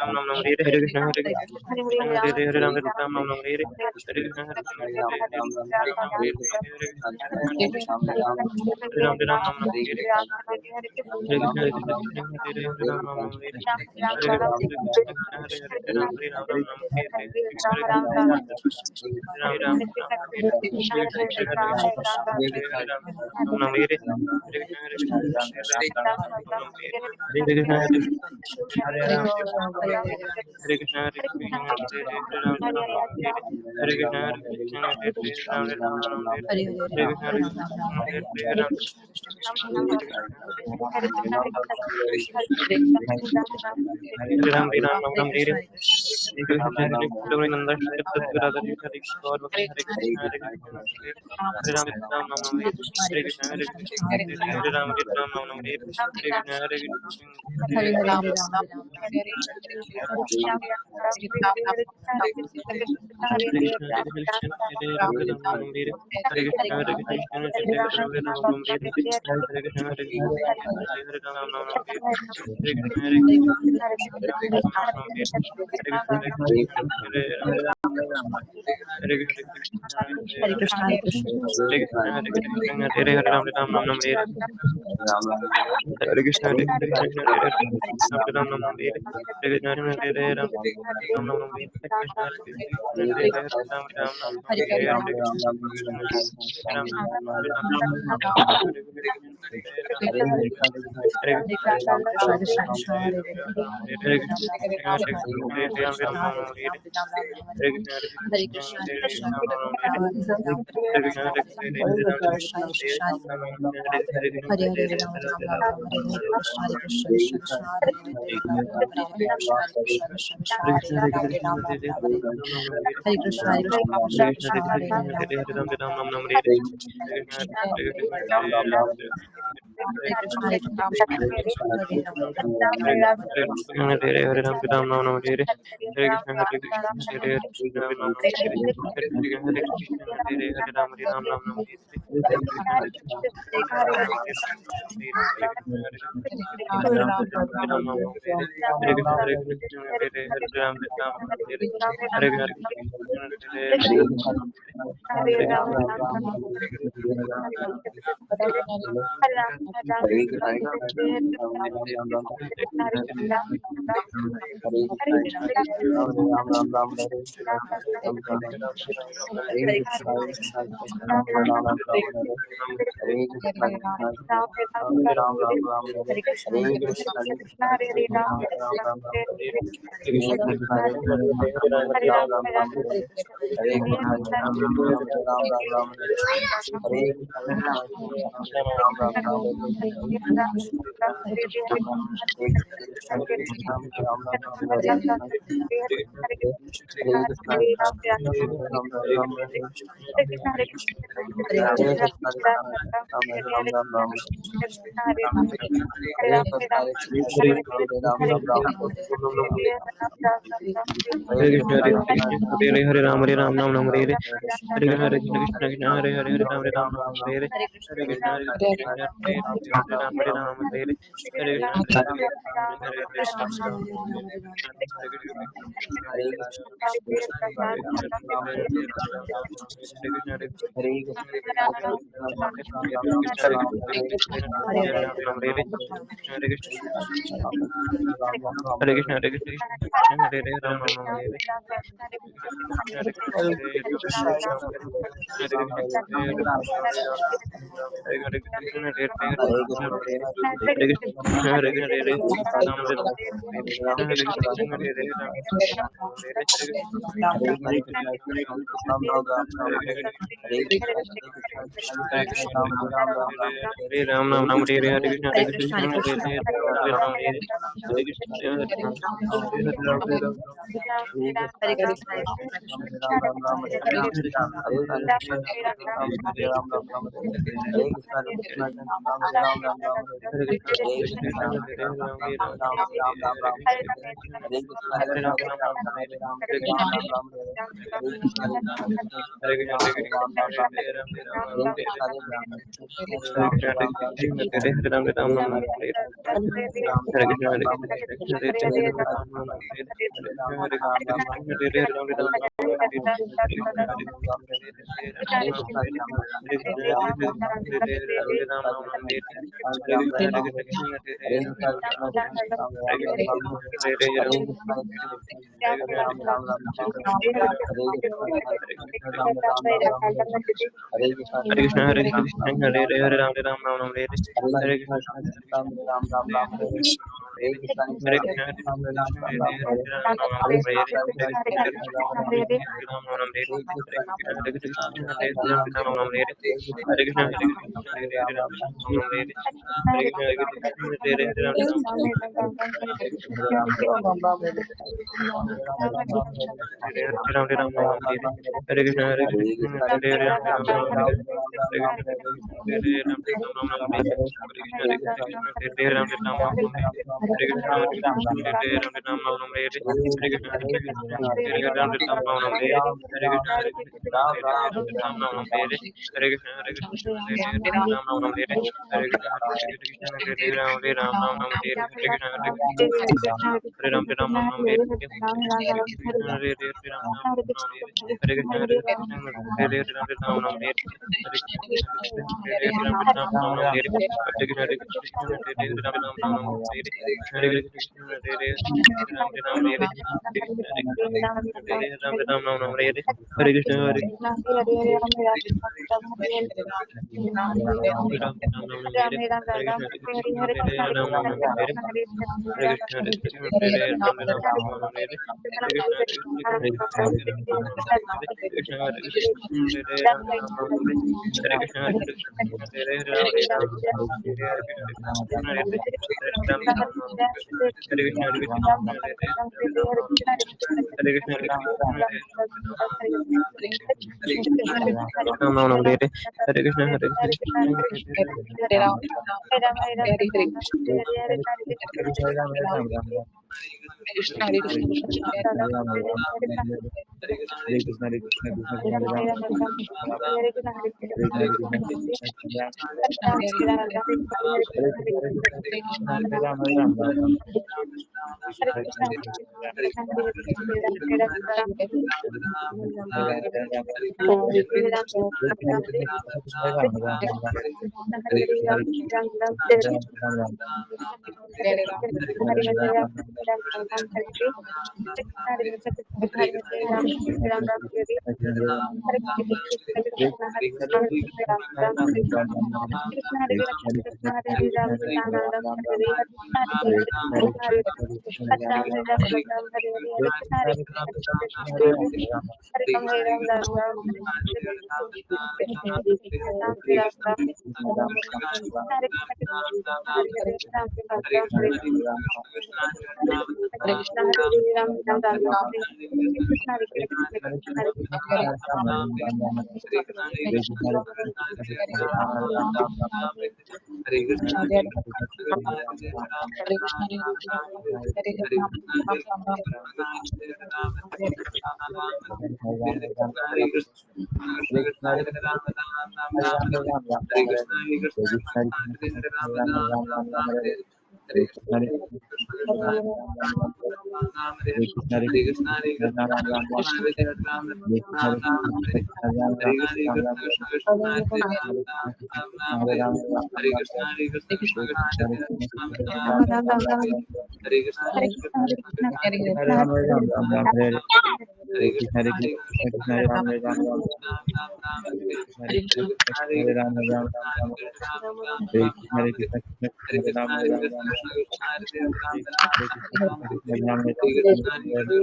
[SPEAKER 1] Ram Ram Hare Hare Krishna Hare Krishna Hare Ram Ram Ram Ram Hare Hare Krishna Hare Krishna Hare Ram Ram Hare Hare Ram Ram Ram Ram Hare Hare Krishna Hare Krishna Hare Ram Ram Ram Hare Hare Krishna Hare Hare Ram Ram Ram Hare Hare Ram Ram Hare Hare Krishna Hare Krishna Hare Ram Ram Hare Krishna Hare Krishna Hare Ram Ram Hare Hare Krishna Hare Krishna Hare Ram Hare Ram Ram Ram Hare Hare Krishna Hare Krishna Nanda Shri Radha Hare Gaur Bhakti Hare Krishna Hare Ram Ram Ram Hare Hare Krishna Hare Krishna Hare Ram Ram Ram Hare Krishna Hare Krishna Hare Krishna Hare Krishna Hare Ram Ram Ram Hare Hare Krishna Hare Krishna Hare Ram Ram Ram Hare Hare Krishna Hare Krishna Hare Ram Ram Ram Hare Hare Krishna Hare Ram Ram Ram Hare Hare Krishna Hare Hare Ram Hare Krishna Hare Krishna Hare Krishna Hare Hare Ram Ram Ram Hare Hare Krishna Hare Krishna Hare Ram Ram Ram Hare Hare Krishna Hare Ram Ram Ram Hare Krishna Hare Krishna Hare Ram Ram Ram Hare Hare Krishna Ram Ram Hare Hare Ram Ram Nam Hare Hare Krishna Hare Krishna Hare Krishna Hare Ram Nam Hare Hare Krishna Hare Ram Ram Nam Hare Hare Krishna Hare Krishna Hare Ram Hare Krishna Hare Ram Nam Hare Hare Krishna Hare Krishna Hare Ram Nam Hare Hare Krishna Hare
[SPEAKER 2] Hare Krishna Hare Ram Ram Ram Hare Ram Ram Ram Hare Hare Hare Krishna Hare Krishna Krishna Krishna Hare Ram Ram Ram Hare Krishna Hare Krishna Ram Ram Ram Hare Krishna Hare Krishna Krishna Krishna Hare Ram Ram Ram Hare Hare Hare Krishna Krishna Krishna Hare Ram Ram Ram Hare Krishna Krishna Krishna Hare Ram Ram Ram Hare
[SPEAKER 6] Hare Krishna,
[SPEAKER 2] Krishna
[SPEAKER 6] Hare
[SPEAKER 2] Krishna
[SPEAKER 6] Krishna,
[SPEAKER 2] Krishna
[SPEAKER 6] Hare Hare, Ram Hare Ram, Ram Ram
[SPEAKER 2] Hare
[SPEAKER 6] Hare Hare.
[SPEAKER 2] Hare
[SPEAKER 6] Hare Krishna, Hare Krishna, Krishna Krishna, Hare Hare, Hare Ram, Ram Ram Hare Hare. Hare Krishna, Hare Krishna, Hare Hare, Ram Hare Ram, Hare Hare. Hare Krishna, Hare Krishna, Hare Hare, Ram Ram Hare Hare. Hare Krishna, Krishna Hare
[SPEAKER 2] Hare
[SPEAKER 6] Krishna,
[SPEAKER 2] Krishna
[SPEAKER 6] Ram
[SPEAKER 2] Krishna Krishna Hare Ram Ram
[SPEAKER 6] Hare
[SPEAKER 2] Hare
[SPEAKER 6] Hare,
[SPEAKER 2] Hare
[SPEAKER 6] Ram Ram Hare Hare. Hare Krishna, Hare Krishna,
[SPEAKER 2] Hare
[SPEAKER 6] Krishna
[SPEAKER 2] Krishna
[SPEAKER 6] Krishna,
[SPEAKER 2] Krishna
[SPEAKER 6] Hare Hare,
[SPEAKER 2] Krishna
[SPEAKER 6] Ram
[SPEAKER 2] Hare
[SPEAKER 6] Ram
[SPEAKER 2] Ram
[SPEAKER 6] Hare Hare.
[SPEAKER 2] Ram
[SPEAKER 6] Hare
[SPEAKER 2] Ram
[SPEAKER 6] Krishna,
[SPEAKER 2] Hare
[SPEAKER 6] Hare
[SPEAKER 2] Krishna
[SPEAKER 6] Krishna,
[SPEAKER 2] Ram
[SPEAKER 6] Hare
[SPEAKER 2] Ram
[SPEAKER 6] Ram
[SPEAKER 2] Ram
[SPEAKER 6] Hare Hare.
[SPEAKER 2] Ram Hare
[SPEAKER 6] Hare Krishna,
[SPEAKER 2] Hare
[SPEAKER 6] Krishna
[SPEAKER 2] Krishna
[SPEAKER 6] Krishna,
[SPEAKER 2] Ram Ram
[SPEAKER 6] Hare
[SPEAKER 2] Hare
[SPEAKER 6] Krishna, Hare Krishna, Krishna Hare Hare, Ram Ram Hare Hare. Hare Krishna,
[SPEAKER 2] Hare
[SPEAKER 6] Hare
[SPEAKER 2] Krishna
[SPEAKER 6] Krishna,
[SPEAKER 2] Krishna
[SPEAKER 6] Hare Ram
[SPEAKER 2] Krishna
[SPEAKER 6] Hare
[SPEAKER 2] Hare
[SPEAKER 6] Hare.
[SPEAKER 2] Ram
[SPEAKER 6] Hare
[SPEAKER 2] Hare
[SPEAKER 6] Krishna,
[SPEAKER 2] Hare
[SPEAKER 6] Hare
[SPEAKER 2] Ram
[SPEAKER 6] Krishna,
[SPEAKER 2] Hare Ram
[SPEAKER 6] Hare Hare Krishna, Hare
[SPEAKER 2] Hare
[SPEAKER 6] Ram
[SPEAKER 2] Krishna
[SPEAKER 6] Hare
[SPEAKER 2] Krishna
[SPEAKER 6] Hare.
[SPEAKER 2] Krishna
[SPEAKER 6] Hare
[SPEAKER 2] Krishna
[SPEAKER 6] Krishna, Krishna Hare Hare,
[SPEAKER 2] Hare
[SPEAKER 6] Ram Hare Ram. Hare
[SPEAKER 2] Ram
[SPEAKER 6] Krishna, Hare
[SPEAKER 2] Krishna
[SPEAKER 6] Krishna,
[SPEAKER 2] Ram
[SPEAKER 6] Krishna
[SPEAKER 2] Hare
[SPEAKER 6] Hare Hare, Ram Hare Hare.
[SPEAKER 2] Hare
[SPEAKER 6] Hare
[SPEAKER 2] Krishna
[SPEAKER 6] Krishna,
[SPEAKER 2] Krishna
[SPEAKER 6] Hare
[SPEAKER 2] Krishna
[SPEAKER 6] Krishna,
[SPEAKER 2] Ram Ram Ram Ram
[SPEAKER 6] Hare
[SPEAKER 2] Hare
[SPEAKER 6] Hare.
[SPEAKER 2] Hare Krishna Krishna
[SPEAKER 6] Hare
[SPEAKER 2] Krishna
[SPEAKER 6] Krishna,
[SPEAKER 2] Ram
[SPEAKER 6] Hare
[SPEAKER 2] Hare
[SPEAKER 6] Krishna,
[SPEAKER 2] Ram Ram
[SPEAKER 6] Hare
[SPEAKER 2] Ram Hare
[SPEAKER 6] Hare, Ram Ram Ram Hare Hare. Hare Krishna, Hare Krishna, Krishna Hare Hare, Ram Ram Hare. Hare Krishna, Hare Krishna, Hare Hare, Ram Ram.
[SPEAKER 2] Hare Krishna Krishna Krishna Ram Ram Ram Hare
[SPEAKER 6] Hare
[SPEAKER 2] Hare
[SPEAKER 6] Krishna, Krishna
[SPEAKER 2] Hare
[SPEAKER 6] Krishna,
[SPEAKER 2] Krishna
[SPEAKER 6] Hare
[SPEAKER 2] Krishna Krishna Ram Hare
[SPEAKER 6] Hare.
[SPEAKER 2] Ram Ram Ram Hare Hare Krishna Krishna Krishna Ram Hare Ram Ram Ram Hare
[SPEAKER 6] Hare Krishna,
[SPEAKER 2] Hare
[SPEAKER 6] Krishna
[SPEAKER 2] Krishna
[SPEAKER 6] Krishna,
[SPEAKER 2] Ram
[SPEAKER 6] Hare
[SPEAKER 2] Hare Ram
[SPEAKER 6] Ram, Hare
[SPEAKER 2] Ram
[SPEAKER 6] Ram,
[SPEAKER 2] Ram Ram Ram
[SPEAKER 6] Hare
[SPEAKER 2] Ram Hare
[SPEAKER 6] Krishna, Hare Krishna,
[SPEAKER 2] Hare Krishna
[SPEAKER 6] Hare
[SPEAKER 2] Krishna
[SPEAKER 6] Ram,
[SPEAKER 2] Krishna
[SPEAKER 6] Ram Ram,
[SPEAKER 2] Ram
[SPEAKER 6] Hare
[SPEAKER 2] Hare Ram
[SPEAKER 6] Hare
[SPEAKER 2] Ram
[SPEAKER 6] Krishna,
[SPEAKER 2] Ram Ram Hare Hare Krishna Krishna Krishna Krishna
[SPEAKER 6] Hare
[SPEAKER 2] Hare
[SPEAKER 6] Krishna,
[SPEAKER 2] Ram
[SPEAKER 6] Hare
[SPEAKER 2] Hare
[SPEAKER 6] Krishna,
[SPEAKER 2] Ram Ram
[SPEAKER 6] Hare
[SPEAKER 2] Ram Hare
[SPEAKER 6] Ram, Hare Ram,
[SPEAKER 2] Hare
[SPEAKER 6] Hare
[SPEAKER 2] Krishna Krishna Krishna Hare
[SPEAKER 6] Hare
[SPEAKER 2] Ram
[SPEAKER 6] Krishna,
[SPEAKER 2] Hare
[SPEAKER 6] Hare
[SPEAKER 2] Ram Ram
[SPEAKER 6] Krishna,
[SPEAKER 2] Hare
[SPEAKER 6] Hare Ram, Hare Ram,
[SPEAKER 2] Hare
[SPEAKER 6] Ram
[SPEAKER 2] Krishna
[SPEAKER 6] Hare
[SPEAKER 2] Ram
[SPEAKER 6] Hare
[SPEAKER 2] Ram
[SPEAKER 6] Krishna,
[SPEAKER 2] Ram
[SPEAKER 6] Hare
[SPEAKER 2] Ram
[SPEAKER 6] Krishna,
[SPEAKER 2] Hare
[SPEAKER 6] Krishna Hare
[SPEAKER 2] Hare
[SPEAKER 6] Ram,
[SPEAKER 2] Krishna
[SPEAKER 6] Ram Ram
[SPEAKER 2] Krishna
[SPEAKER 6] Hare
[SPEAKER 2] Hare Ram
[SPEAKER 6] Hare
[SPEAKER 2] Ram Ram
[SPEAKER 6] Krishna,
[SPEAKER 2] Hare
[SPEAKER 6] Hare Ram,
[SPEAKER 2] Hare
[SPEAKER 6] Ram
[SPEAKER 2] Krishna
[SPEAKER 6] Ram
[SPEAKER 2] Krishna
[SPEAKER 6] Hare
[SPEAKER 2] Krishna
[SPEAKER 6] Hare
[SPEAKER 2] Hare
[SPEAKER 6] Krishna,
[SPEAKER 2] Ram
[SPEAKER 6] Hare
[SPEAKER 2] Ram Ram Hare Krishna Krishna
[SPEAKER 6] Hare
[SPEAKER 2] Krishna
[SPEAKER 6] Krishna,
[SPEAKER 2] Hare Ram Ram Ram
[SPEAKER 6] Hare
[SPEAKER 2] Hare
[SPEAKER 6] Ram,
[SPEAKER 2] Krishna
[SPEAKER 6] Ram
[SPEAKER 2] Krishna
[SPEAKER 6] Hare
[SPEAKER 2] Krishna
[SPEAKER 6] Hare
[SPEAKER 2] Ram
[SPEAKER 6] Krishna,
[SPEAKER 2] Ram
[SPEAKER 6] Hare
[SPEAKER 2] Ram
[SPEAKER 6] Krishna,
[SPEAKER 2] Hare
[SPEAKER 6] Hare
[SPEAKER 2] Hare
[SPEAKER 6] Ram,
[SPEAKER 2] Krishna Krishna Krishna Ram Ram Ram Hare Hare Krishna Krishna Krishna Hare Ram Ram Ram Hare Hare Krishna Krishna Krishna Ram Ram Ram Hare Hare Krishna
[SPEAKER 6] Hare
[SPEAKER 2] Krishna
[SPEAKER 6] Krishna, Hare
[SPEAKER 2] Krishna Ram
[SPEAKER 6] Krishna,
[SPEAKER 2] Ram
[SPEAKER 6] Hare
[SPEAKER 2] Ram
[SPEAKER 6] Hare,
[SPEAKER 2] Hare
[SPEAKER 6] Ram Ram, Ram Hare
[SPEAKER 2] Hare
[SPEAKER 6] Hare
[SPEAKER 2] Krishna
[SPEAKER 6] Krishna,
[SPEAKER 2] Krishna
[SPEAKER 6] Hare
[SPEAKER 2] Krishna Ram Ram Ram Hare Hare Krishna Krishna
[SPEAKER 6] Hare Krishna,
[SPEAKER 2] Krishna
[SPEAKER 6] Hare
[SPEAKER 2] Ram Ram
[SPEAKER 6] Krishna,
[SPEAKER 2] Ram
[SPEAKER 6] Hare
[SPEAKER 2] Hare
[SPEAKER 6] Hare, Ram Ram
[SPEAKER 2] Hare
[SPEAKER 6] Hare
[SPEAKER 2] Krishna Krishna
[SPEAKER 6] Hare
[SPEAKER 2] Krishna
[SPEAKER 6] Krishna,
[SPEAKER 2] Ram Ram
[SPEAKER 6] Hare
[SPEAKER 2] Hare
[SPEAKER 6] Krishna, Ram Ram Hare
[SPEAKER 2] Hare Krishna Krishna
[SPEAKER 6] Hare Krishna,
[SPEAKER 2] Krishna
[SPEAKER 6] Hare
[SPEAKER 2] Ram Ram
[SPEAKER 6] Ram
[SPEAKER 2] Hare
[SPEAKER 6] Ram Hare
[SPEAKER 2] Hare Krishna
[SPEAKER 6] Hare Krishna,
[SPEAKER 2] Krishna
[SPEAKER 6] Hare
[SPEAKER 2] Krishna
[SPEAKER 6] Krishna,
[SPEAKER 2] Hare
[SPEAKER 6] Hare
[SPEAKER 2] Ram
[SPEAKER 6] Ram
[SPEAKER 2] Ram
[SPEAKER 6] Ram
[SPEAKER 2] Hare
[SPEAKER 6] Hare Hare Krishna, Hare Krishna, Hare Hare, Ram Ram
[SPEAKER 2] Hare Hare Ram Ram Ram Hare Hare Ram Ram Ram Hare
[SPEAKER 6] Hare Ram Ram
[SPEAKER 2] Ram
[SPEAKER 6] Hare
[SPEAKER 2] Ram Hare
[SPEAKER 6] Hare Krishna, Hare
[SPEAKER 2] Hare
[SPEAKER 6] Krishna,
[SPEAKER 2] Krishna
[SPEAKER 6] Hare
[SPEAKER 2] Krishna
[SPEAKER 6] Ram
[SPEAKER 2] Krishna
[SPEAKER 6] Ram
[SPEAKER 2] Hare
[SPEAKER 6] Hare
[SPEAKER 2] Ram Ram
[SPEAKER 6] Hare
[SPEAKER 2] Ram
[SPEAKER 6] Krishna,
[SPEAKER 2] Hare
[SPEAKER 6] Hare Ram Ram Hare
[SPEAKER 2] Hare
[SPEAKER 6] Hare Krishna, Hare Krishna, Hare Ram Ram Hare Hare Krishna, Hare Krishna, Hare Ram Ram Hare Hare Krishna, Hare Krishna, Hare Ram Ram Hare Hare Krishna, Hare Krishna, Hare Ram Ram Hare Hare Krishna, Hare Krishna, Hare Ram Ram Hare Hare Krishna, Hare Krishna, Hare Ram Ram Hare Hare Krishna, Hare Hare Ram Ram Hare Hare Krishna, Hare Ram Ram Hare Krishna, Hare Krishna, Hare Ram Ram Hare Hare Krishna, Hare Krishna, Hare Ram Ram Hare Hare Krishna, Hare Krishna, Hare Ram Hare Hare Krishna, Hare Ram Ram Hare Hare Krishna, Hare Krishna, Hare Ram Ram Hare Hare Krishna, Hare Ram Ram Hare Hare Krishna, Hare Krishna, Hare Ram Ram Hare Hare Krishna, Hare Krishna, Hare Ram Ram Hare Hare Krishna, Hare Krishna, Hare Ram Ram Hare Krishna, Hare Krishna, Hare Ram Ram Hare Hare Krishna, Hare Krishna, Hare Ram Ram Hare Krishna, Hare Ram Ram Hare Krishna, Hare Krishna, Hare Ram Ram Hare Krishna, Hare Krishna, Hare Ram Ram Hare Hare Krishna, Hare Krishna, Hare
[SPEAKER 2] Hare Krishna Krishna Krishna Hare Ram Hare Hare Krishna Krishna Krishna Hare Krishna Hare Ram Hare Ram Ram Ram Krishna Krishna Krishna Hare Ram Hare Ram Hare Krishna Krishna Hare Ram Hare Ram Ram Hare Krishna Hare Ram Ram Hare Krishna Hare Ram Ram Hare Ram Ram Hare Hare Krishna Hare Krishna Krishna Ram Ram Hare Krishna Hare Krishna Hare Ram Ram Ram Hare Hare Krishna Hare Krishna Hare Ram Hare Ram Ram Hare Hare Krishna Hare Krishna Krishna Hare Hare Ram Hare Ram Ram Ram Hare Hare Krishna Hare Krishna Hare Ram Ram Krishna Hare Krishna Krishna Hare Hare Ram Ram Ram Hare Hare Krishna Hare Ram Ram Ram Hare Krishna Hare Krishna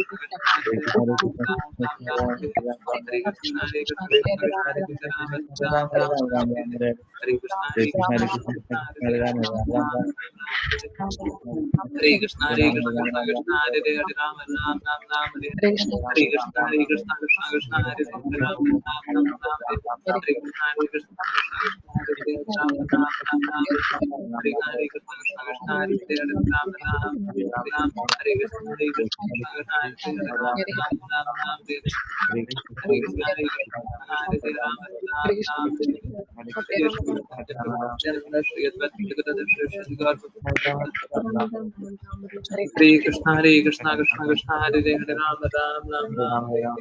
[SPEAKER 2] Hare Hare Krishna Hare Krishna Krishna Hare
[SPEAKER 1] Hare Krishna, Hare Krishna, Krishna Krishna, Hare Hare, Hare Ram, Ram Ram, Ram Hare Hare.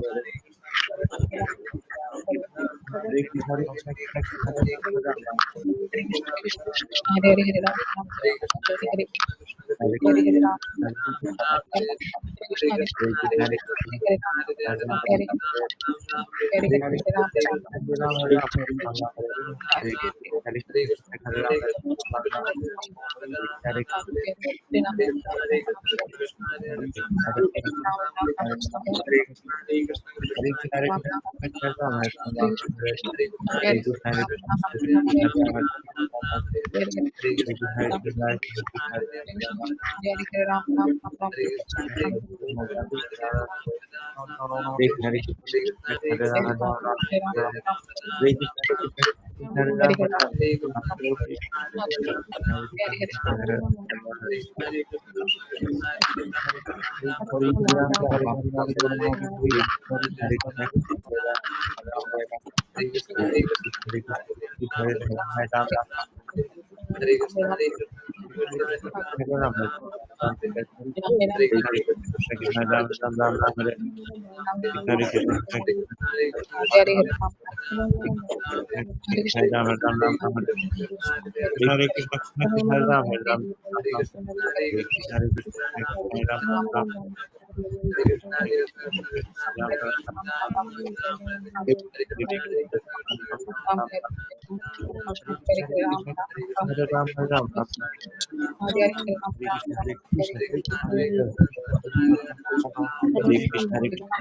[SPEAKER 1] Hare Krishna, Hare Krishna, Krishna Krishna, Hare Hare, Hare Ram, Ram Ram, Ram Hare Hare. Hare Krishna, Hare Krishna, Krishna Krishna, Hare Hare, Hare Ram, Ram Ram, Ram Hare Hare. Hare Krishna, Hare Krishna, Krishna Krishna, Hare Hare, Hare Ram, Ram Hare Ram. Hare Krishna, Hare Krishna, Krishna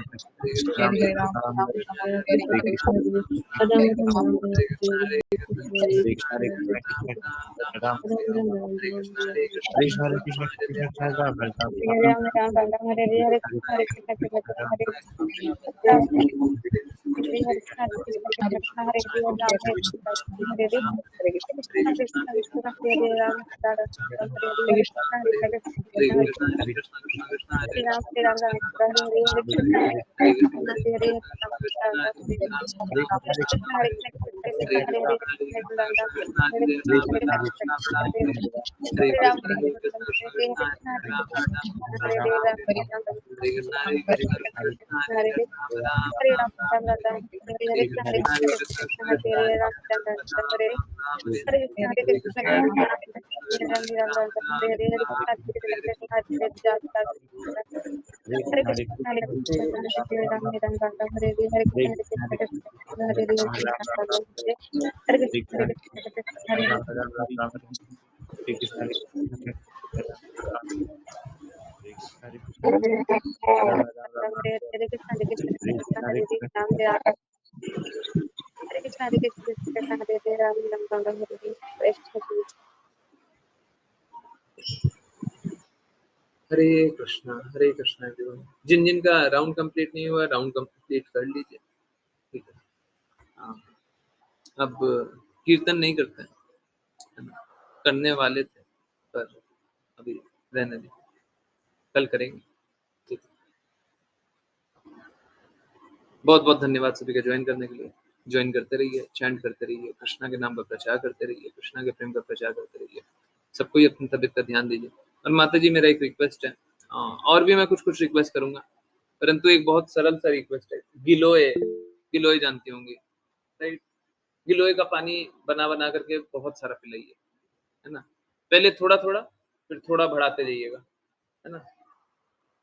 [SPEAKER 1] Krishna, Hare Hare, Hare Ram, Ram Ram, Ram Hare Hare. Hare Krishna, Hare Krishna, Hare Hare, Ram Ram, Ram Hare Hare. Hare Krishna, Hare Krishna, Krishna Krishna, Hare Hare, Hare Ram, Ram Ram, Ram Hare Hare. हरे कृष्ण हरे कृष्ण कृष्ण हरे कृष्ण राम
[SPEAKER 2] हरे
[SPEAKER 1] राम
[SPEAKER 2] राम
[SPEAKER 1] राम
[SPEAKER 2] राम
[SPEAKER 1] हरे
[SPEAKER 2] राम
[SPEAKER 1] हरे
[SPEAKER 2] हरे
[SPEAKER 1] हरे
[SPEAKER 2] हरे
[SPEAKER 1] कृष्ण
[SPEAKER 2] कृष्ण
[SPEAKER 1] हरे
[SPEAKER 2] कृष्ण
[SPEAKER 1] कृष्ण
[SPEAKER 2] कृष्ण
[SPEAKER 1] कृष्ण
[SPEAKER 2] हरे
[SPEAKER 1] हरे
[SPEAKER 2] राम राम
[SPEAKER 1] राम
[SPEAKER 2] राम
[SPEAKER 1] राम
[SPEAKER 2] हरे
[SPEAKER 1] राम राम हरे
[SPEAKER 2] हरे कृष्ण हरे
[SPEAKER 1] हरे
[SPEAKER 2] कृष्ण
[SPEAKER 1] कृष्ण हरे
[SPEAKER 2] कृष्ण
[SPEAKER 1] कृष्ण
[SPEAKER 2] हरे
[SPEAKER 1] कृष्ण
[SPEAKER 2] राम
[SPEAKER 1] हरे
[SPEAKER 2] राम राम
[SPEAKER 1] राम
[SPEAKER 2] हरे हरे
[SPEAKER 1] राम
[SPEAKER 2] कृष्ण
[SPEAKER 1] राम
[SPEAKER 2] हरे
[SPEAKER 1] हरे
[SPEAKER 2] कृष्ण
[SPEAKER 1] कृष्ण
[SPEAKER 2] हरे हरे कृष्ण हरे कृष्ण कृष्ण हरे राम राम हरे हरे कृष्ण कृष्ण हरे हरे कृष्ण हरे कृष्ण हरे कृष्ण कृष्ण हरे हरे हरे कृष्ण हरे कृष्ण कृष्ण हरे हरे राम राम हरे कृष्ण हरे कृष्ण कृष्ण हरे हरे राम राम राम हरे हरे कृष्ण
[SPEAKER 1] हरे Krishna everyone. जिन जिन का round complete नहीं हुआ round complete कर लीजिए, ठीक है। हाँ, अब कीर्तन नहीं करते हैं, है ना? करने वाले थे पर अभी रहने दें, कल करेंगे, ठीक है। बहुत बहुत धन्यवाद सभी का ज्वाइन करने के लिए। ज्वाइन करते रहिए, चैंट करते रहिए, कृष्णा के नाम का प्रचार करते रहिए, कृष्णा के प्रेम का प्रचार करते रहिए। सबको ही अपनी तबीयत का ध्यान दीजिए। और माता जी मेरा एक रिक्वेस्ट है, और भी मैं कुछ कुछ रिक्वेस्ट करूंगा, परंतु एक बहुत सरल सा रिक्वेस्ट है। गिलोय, गिलोय जानती होंगी राइट? गिलोय का पानी बना बना करके बहुत सारा पिलाइए, है ना? पहले थोड़ा थोड़ा, फिर थोड़ा बढ़ाते जाइएगा, है ना?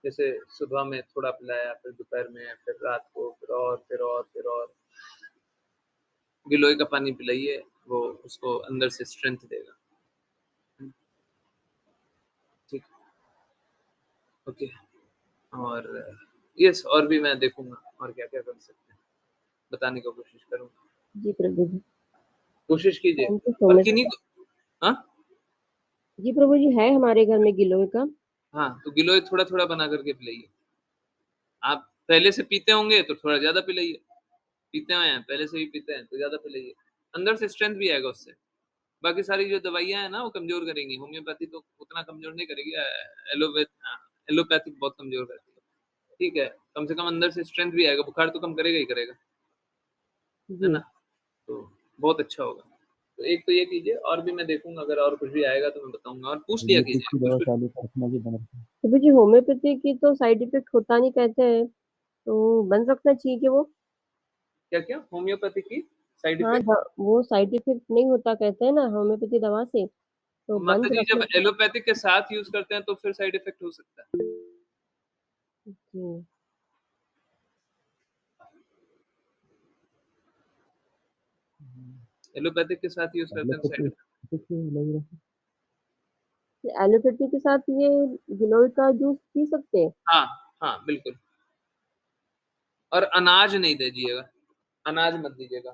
[SPEAKER 1] जैसे सुबह में थोड़ा पिलाया, फिर दोपहर में, फिर रात को, फिर और फिर और फिर और। गिलोय का पानी पिलाइए, वो उसको अंदर से स्ट्रेंथ देगा, ठीक, ओके। और यस, और भी मैं देखूंगा और क्या क्या कर सकते हैं, बताने की कोशिश करूंगा।
[SPEAKER 5] जी प्रभु जी,
[SPEAKER 1] कोशिश कीजिए।
[SPEAKER 5] थैंक यू सो
[SPEAKER 1] और
[SPEAKER 5] मच।
[SPEAKER 1] किन्हीं को, हाँ
[SPEAKER 5] जी प्रभु जी, है हमारे घर में गिलोय का।
[SPEAKER 1] हाँ, तो गिलोय थोड़ा थोड़ा बना करके पिलाइए। आप पहले से पीते होंगे तो थोड़ा ज्यादा पिलाइए, पीते हुए हैं पहले से ही पीते हैं तो ज्यादा पिलाइए, अंदर से स्ट्रेंथ भी आएगा उससे। बाकी सारी जो दवाइयां हैं ना वो कमजोर करेंगी, होम्योपैथी तो उतना कमजोर नहीं करेगी, एलोपैथी बहुत कमजोर करती है, ठीक है। कम से कम अंदर से स्ट्रेंथ भी आएगा, बुखार तो कम करेगा ही करेगा, है ना?
[SPEAKER 5] जी
[SPEAKER 1] तो बहुत अच्छा होगा। तो एक तो ये कीजिए, और भी मैं देखूंगा, अगर और कुछ भी आएगा तो मैं बताऊंगा। और पूछ लिया
[SPEAKER 7] होम्योपैथी
[SPEAKER 1] कीजिए
[SPEAKER 7] की
[SPEAKER 1] कुछ
[SPEAKER 7] दवा
[SPEAKER 1] कुछ।
[SPEAKER 7] चालू करना भी बना रखा है।
[SPEAKER 5] प्रभु जी, होम्योपैथी की तो साइड इफेक्ट होता नहीं कहते हैं, तो बंद रखना चाहिए कि वो?
[SPEAKER 1] क्या क्या होम्योपैथी की साइड
[SPEAKER 5] हाँ,
[SPEAKER 1] इफेक्ट?
[SPEAKER 5] वो साइड इफेक्ट नहीं होता कहते हैं ना होम्योपैथी दवा से, तो
[SPEAKER 1] माता
[SPEAKER 5] बंद
[SPEAKER 1] जी जब
[SPEAKER 5] रखना।
[SPEAKER 1] एलोपैथिक के साथ यूज करते हैं तो फिर साइड इफेक्ट हो सकता है।
[SPEAKER 5] जी
[SPEAKER 1] एलोपैथिक के साथ यूज करते हैं तो साइड
[SPEAKER 7] एलोपैथी
[SPEAKER 1] इफेक्ट।
[SPEAKER 7] कुछ लग रहा है।
[SPEAKER 5] एलोपैथी के साथ ये गिलोय का जूस पी सकते हैं?
[SPEAKER 1] हाँ हाँ बिल्कुल। और अनाज नहीं दीजिएगा, अनाज मत दीजिएगा।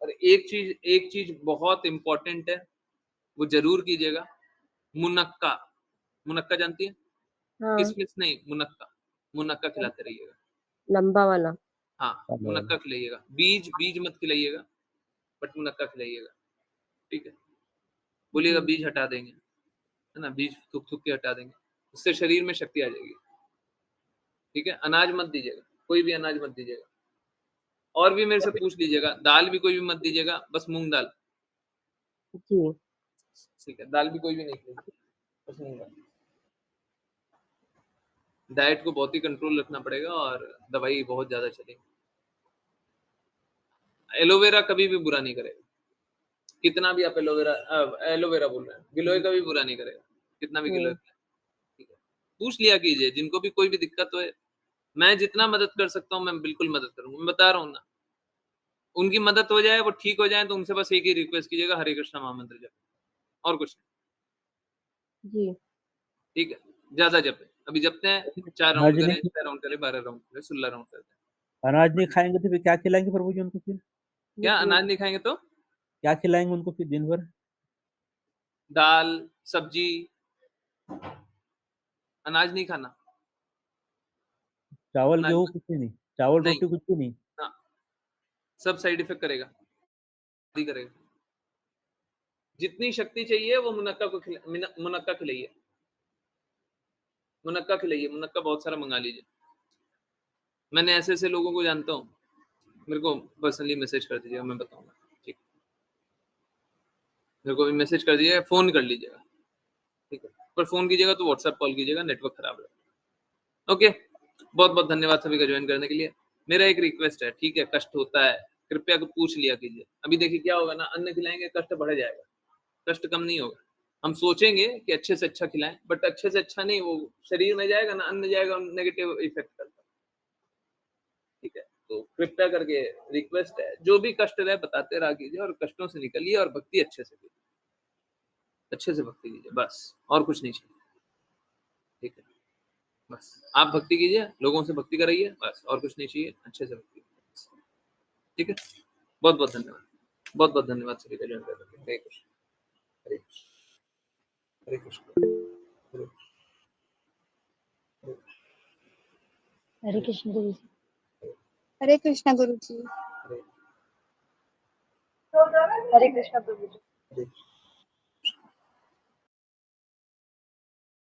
[SPEAKER 1] और एक चीज बहुत इंपॉर्टेंट है, वो जरूर कीजिएगा। मुनक्का, मुनक्का जानती है?
[SPEAKER 5] हाँ,
[SPEAKER 1] किसमिस नहीं, मुनक्का, मुनक्का खिलाते रहिएगा।
[SPEAKER 5] लंबा वाला।
[SPEAKER 1] हाँ,
[SPEAKER 7] काला वाला।
[SPEAKER 1] मुनक्का खिलाइएगा, बीज बीज मत खिलाइएगा, बट मुनक्का खिलाइएगा, ठीक है। बोलिएगा
[SPEAKER 5] जी
[SPEAKER 1] बीज हटा देंगे, है ना? बीज थूक थूक के हटा देंगे, उससे शरीर में शक्ति आ जाएगी, ठीक है। अनाज मत दीजिएगा, कोई भी अनाज मत दीजिएगा। और भी मेरे से पूछ लीजिएगा, दाल भी कोई भी मत दीजिएगा, बस मूंग दाल,
[SPEAKER 5] जी
[SPEAKER 1] ठीक है। दाल भी कोई भी नहीं खाएगी, बस मूंग दाल। डाइट को बहुत ही कंट्रोल रखना पड़ेगा और दवाई बहुत ज्यादा चलेगी। एलोवेरा कभी भी बुरा नहीं करेगा, कितना भी आप एलोवेरा बोल रहे हैं, गिलोय का भी बुरा नहीं करेगा, कितना भी गिलोय,
[SPEAKER 5] हम्म,
[SPEAKER 1] ठीक है। पूछ लिया कीजिए, जिनको भी कोई भी दिक्कत हो, मैं जितना मदद कर सकता हूँ मैं बिल्कुल मदद करूंगा, मैं बता रहा हूँ ना। उनकी मदद हो जाए, वो ठीक हो जाए, तो उनसे बस एक ही रिक्वेस्ट कीजिएगा, हरे कृष्णा महामंत्र जप, और कुछ नहीं,
[SPEAKER 5] जी
[SPEAKER 1] ठीक है। ज्यादा जपे, अभी जपते हैं, 4 राउंड
[SPEAKER 7] अनाज
[SPEAKER 1] करें,
[SPEAKER 7] नहीं
[SPEAKER 1] 6 राउंड करें, 12 राउंड करें, 16 राउंड करते हैं।
[SPEAKER 7] अनाज नहीं खाएंगे तो फिर क्या खिलाएंगे प्रभु जी उनको फिर?
[SPEAKER 5] जी
[SPEAKER 1] क्या
[SPEAKER 5] प्रभु
[SPEAKER 1] अनाज
[SPEAKER 5] जी।
[SPEAKER 1] नहीं खाएंगे तो?
[SPEAKER 7] क्या खिलाएंगे उनको फिर दिन भर?
[SPEAKER 1] दाल, सब्जी, अनाज नहीं खाना,
[SPEAKER 7] चावल
[SPEAKER 1] अनाज
[SPEAKER 7] गेहूँ कुछ भी नहीं, चावल
[SPEAKER 1] नहीं,
[SPEAKER 7] रोटी कुछ भी नहीं।
[SPEAKER 1] हाँ, सब साइड इफेक्ट करेगा, ही करेगा। जितनी शक्ति चाहिए वो मुनक्का खिलाइए, मुनक्का खिलाइए, मुनक्का बहुत सारा मंगा लीजिए। मैंने ऐसे ऐसे लोगों को जानता हूँ, मेरे को पर्सनली मैसेज कर दीजिएगा, मैं बताऊंगा, ठीक। मेरे को भी मैसेज कर दीजिएगा, फोन कर लीजिएगा, ठीक है। पर फोन कीजिएगा तो व्हाट्सएप कॉल कीजिएगा, नेटवर्क खराब है, ओके। बहुत बहुत धन्यवाद सभी का ज्वाइन करने के लिए। मेरा एक रिक्वेस्ट है, ठीक है, कष्ट होता है, कृपया पूछ लिया कीजिए। अभी देखिए क्या होगा ना, अन्न खिलाएंगे कष्ट बढ़ जाएगा, कष्ट कम नहीं होगा। हम सोचेंगे कि अच्छे से अच्छा खिलाएं, बट अच्छे से अच्छा नहीं, वो शरीर में जाएगा ना, अन्न जाएगा, नेगेटिव इफेक्ट करता है। ठीक है, तो कृपया करके रिक्वेस्ट है, जो भी कष्ट रहे बताते रहा कीजिए और कष्टों से निकलिए और भक्ति अच्छे से कीजिए, अच्छे से भक्ति कीजिए, बस और कुछ नहीं चाहिए। ठीक है, बस आप भक्ति कीजिए, लोगों से भक्ति कराइए, बस और कुछ नहीं चाहिए, अच्छे से भक्ति कीजिए। ठीक है, बहुत बहुत धन्यवाद, बहुत बहुत धन्यवाद सभी का ज्वाइन करने के लिए। हरे कृष्ण, हरे कृष्ण, हरे कृष्ण, हरे
[SPEAKER 2] हरे कृष्ण गुरु जी।
[SPEAKER 3] हरे कृष्णा गुरु जी।
[SPEAKER 1] हरे
[SPEAKER 2] हरे कृष्ण प्रभु जी।
[SPEAKER 1] हरे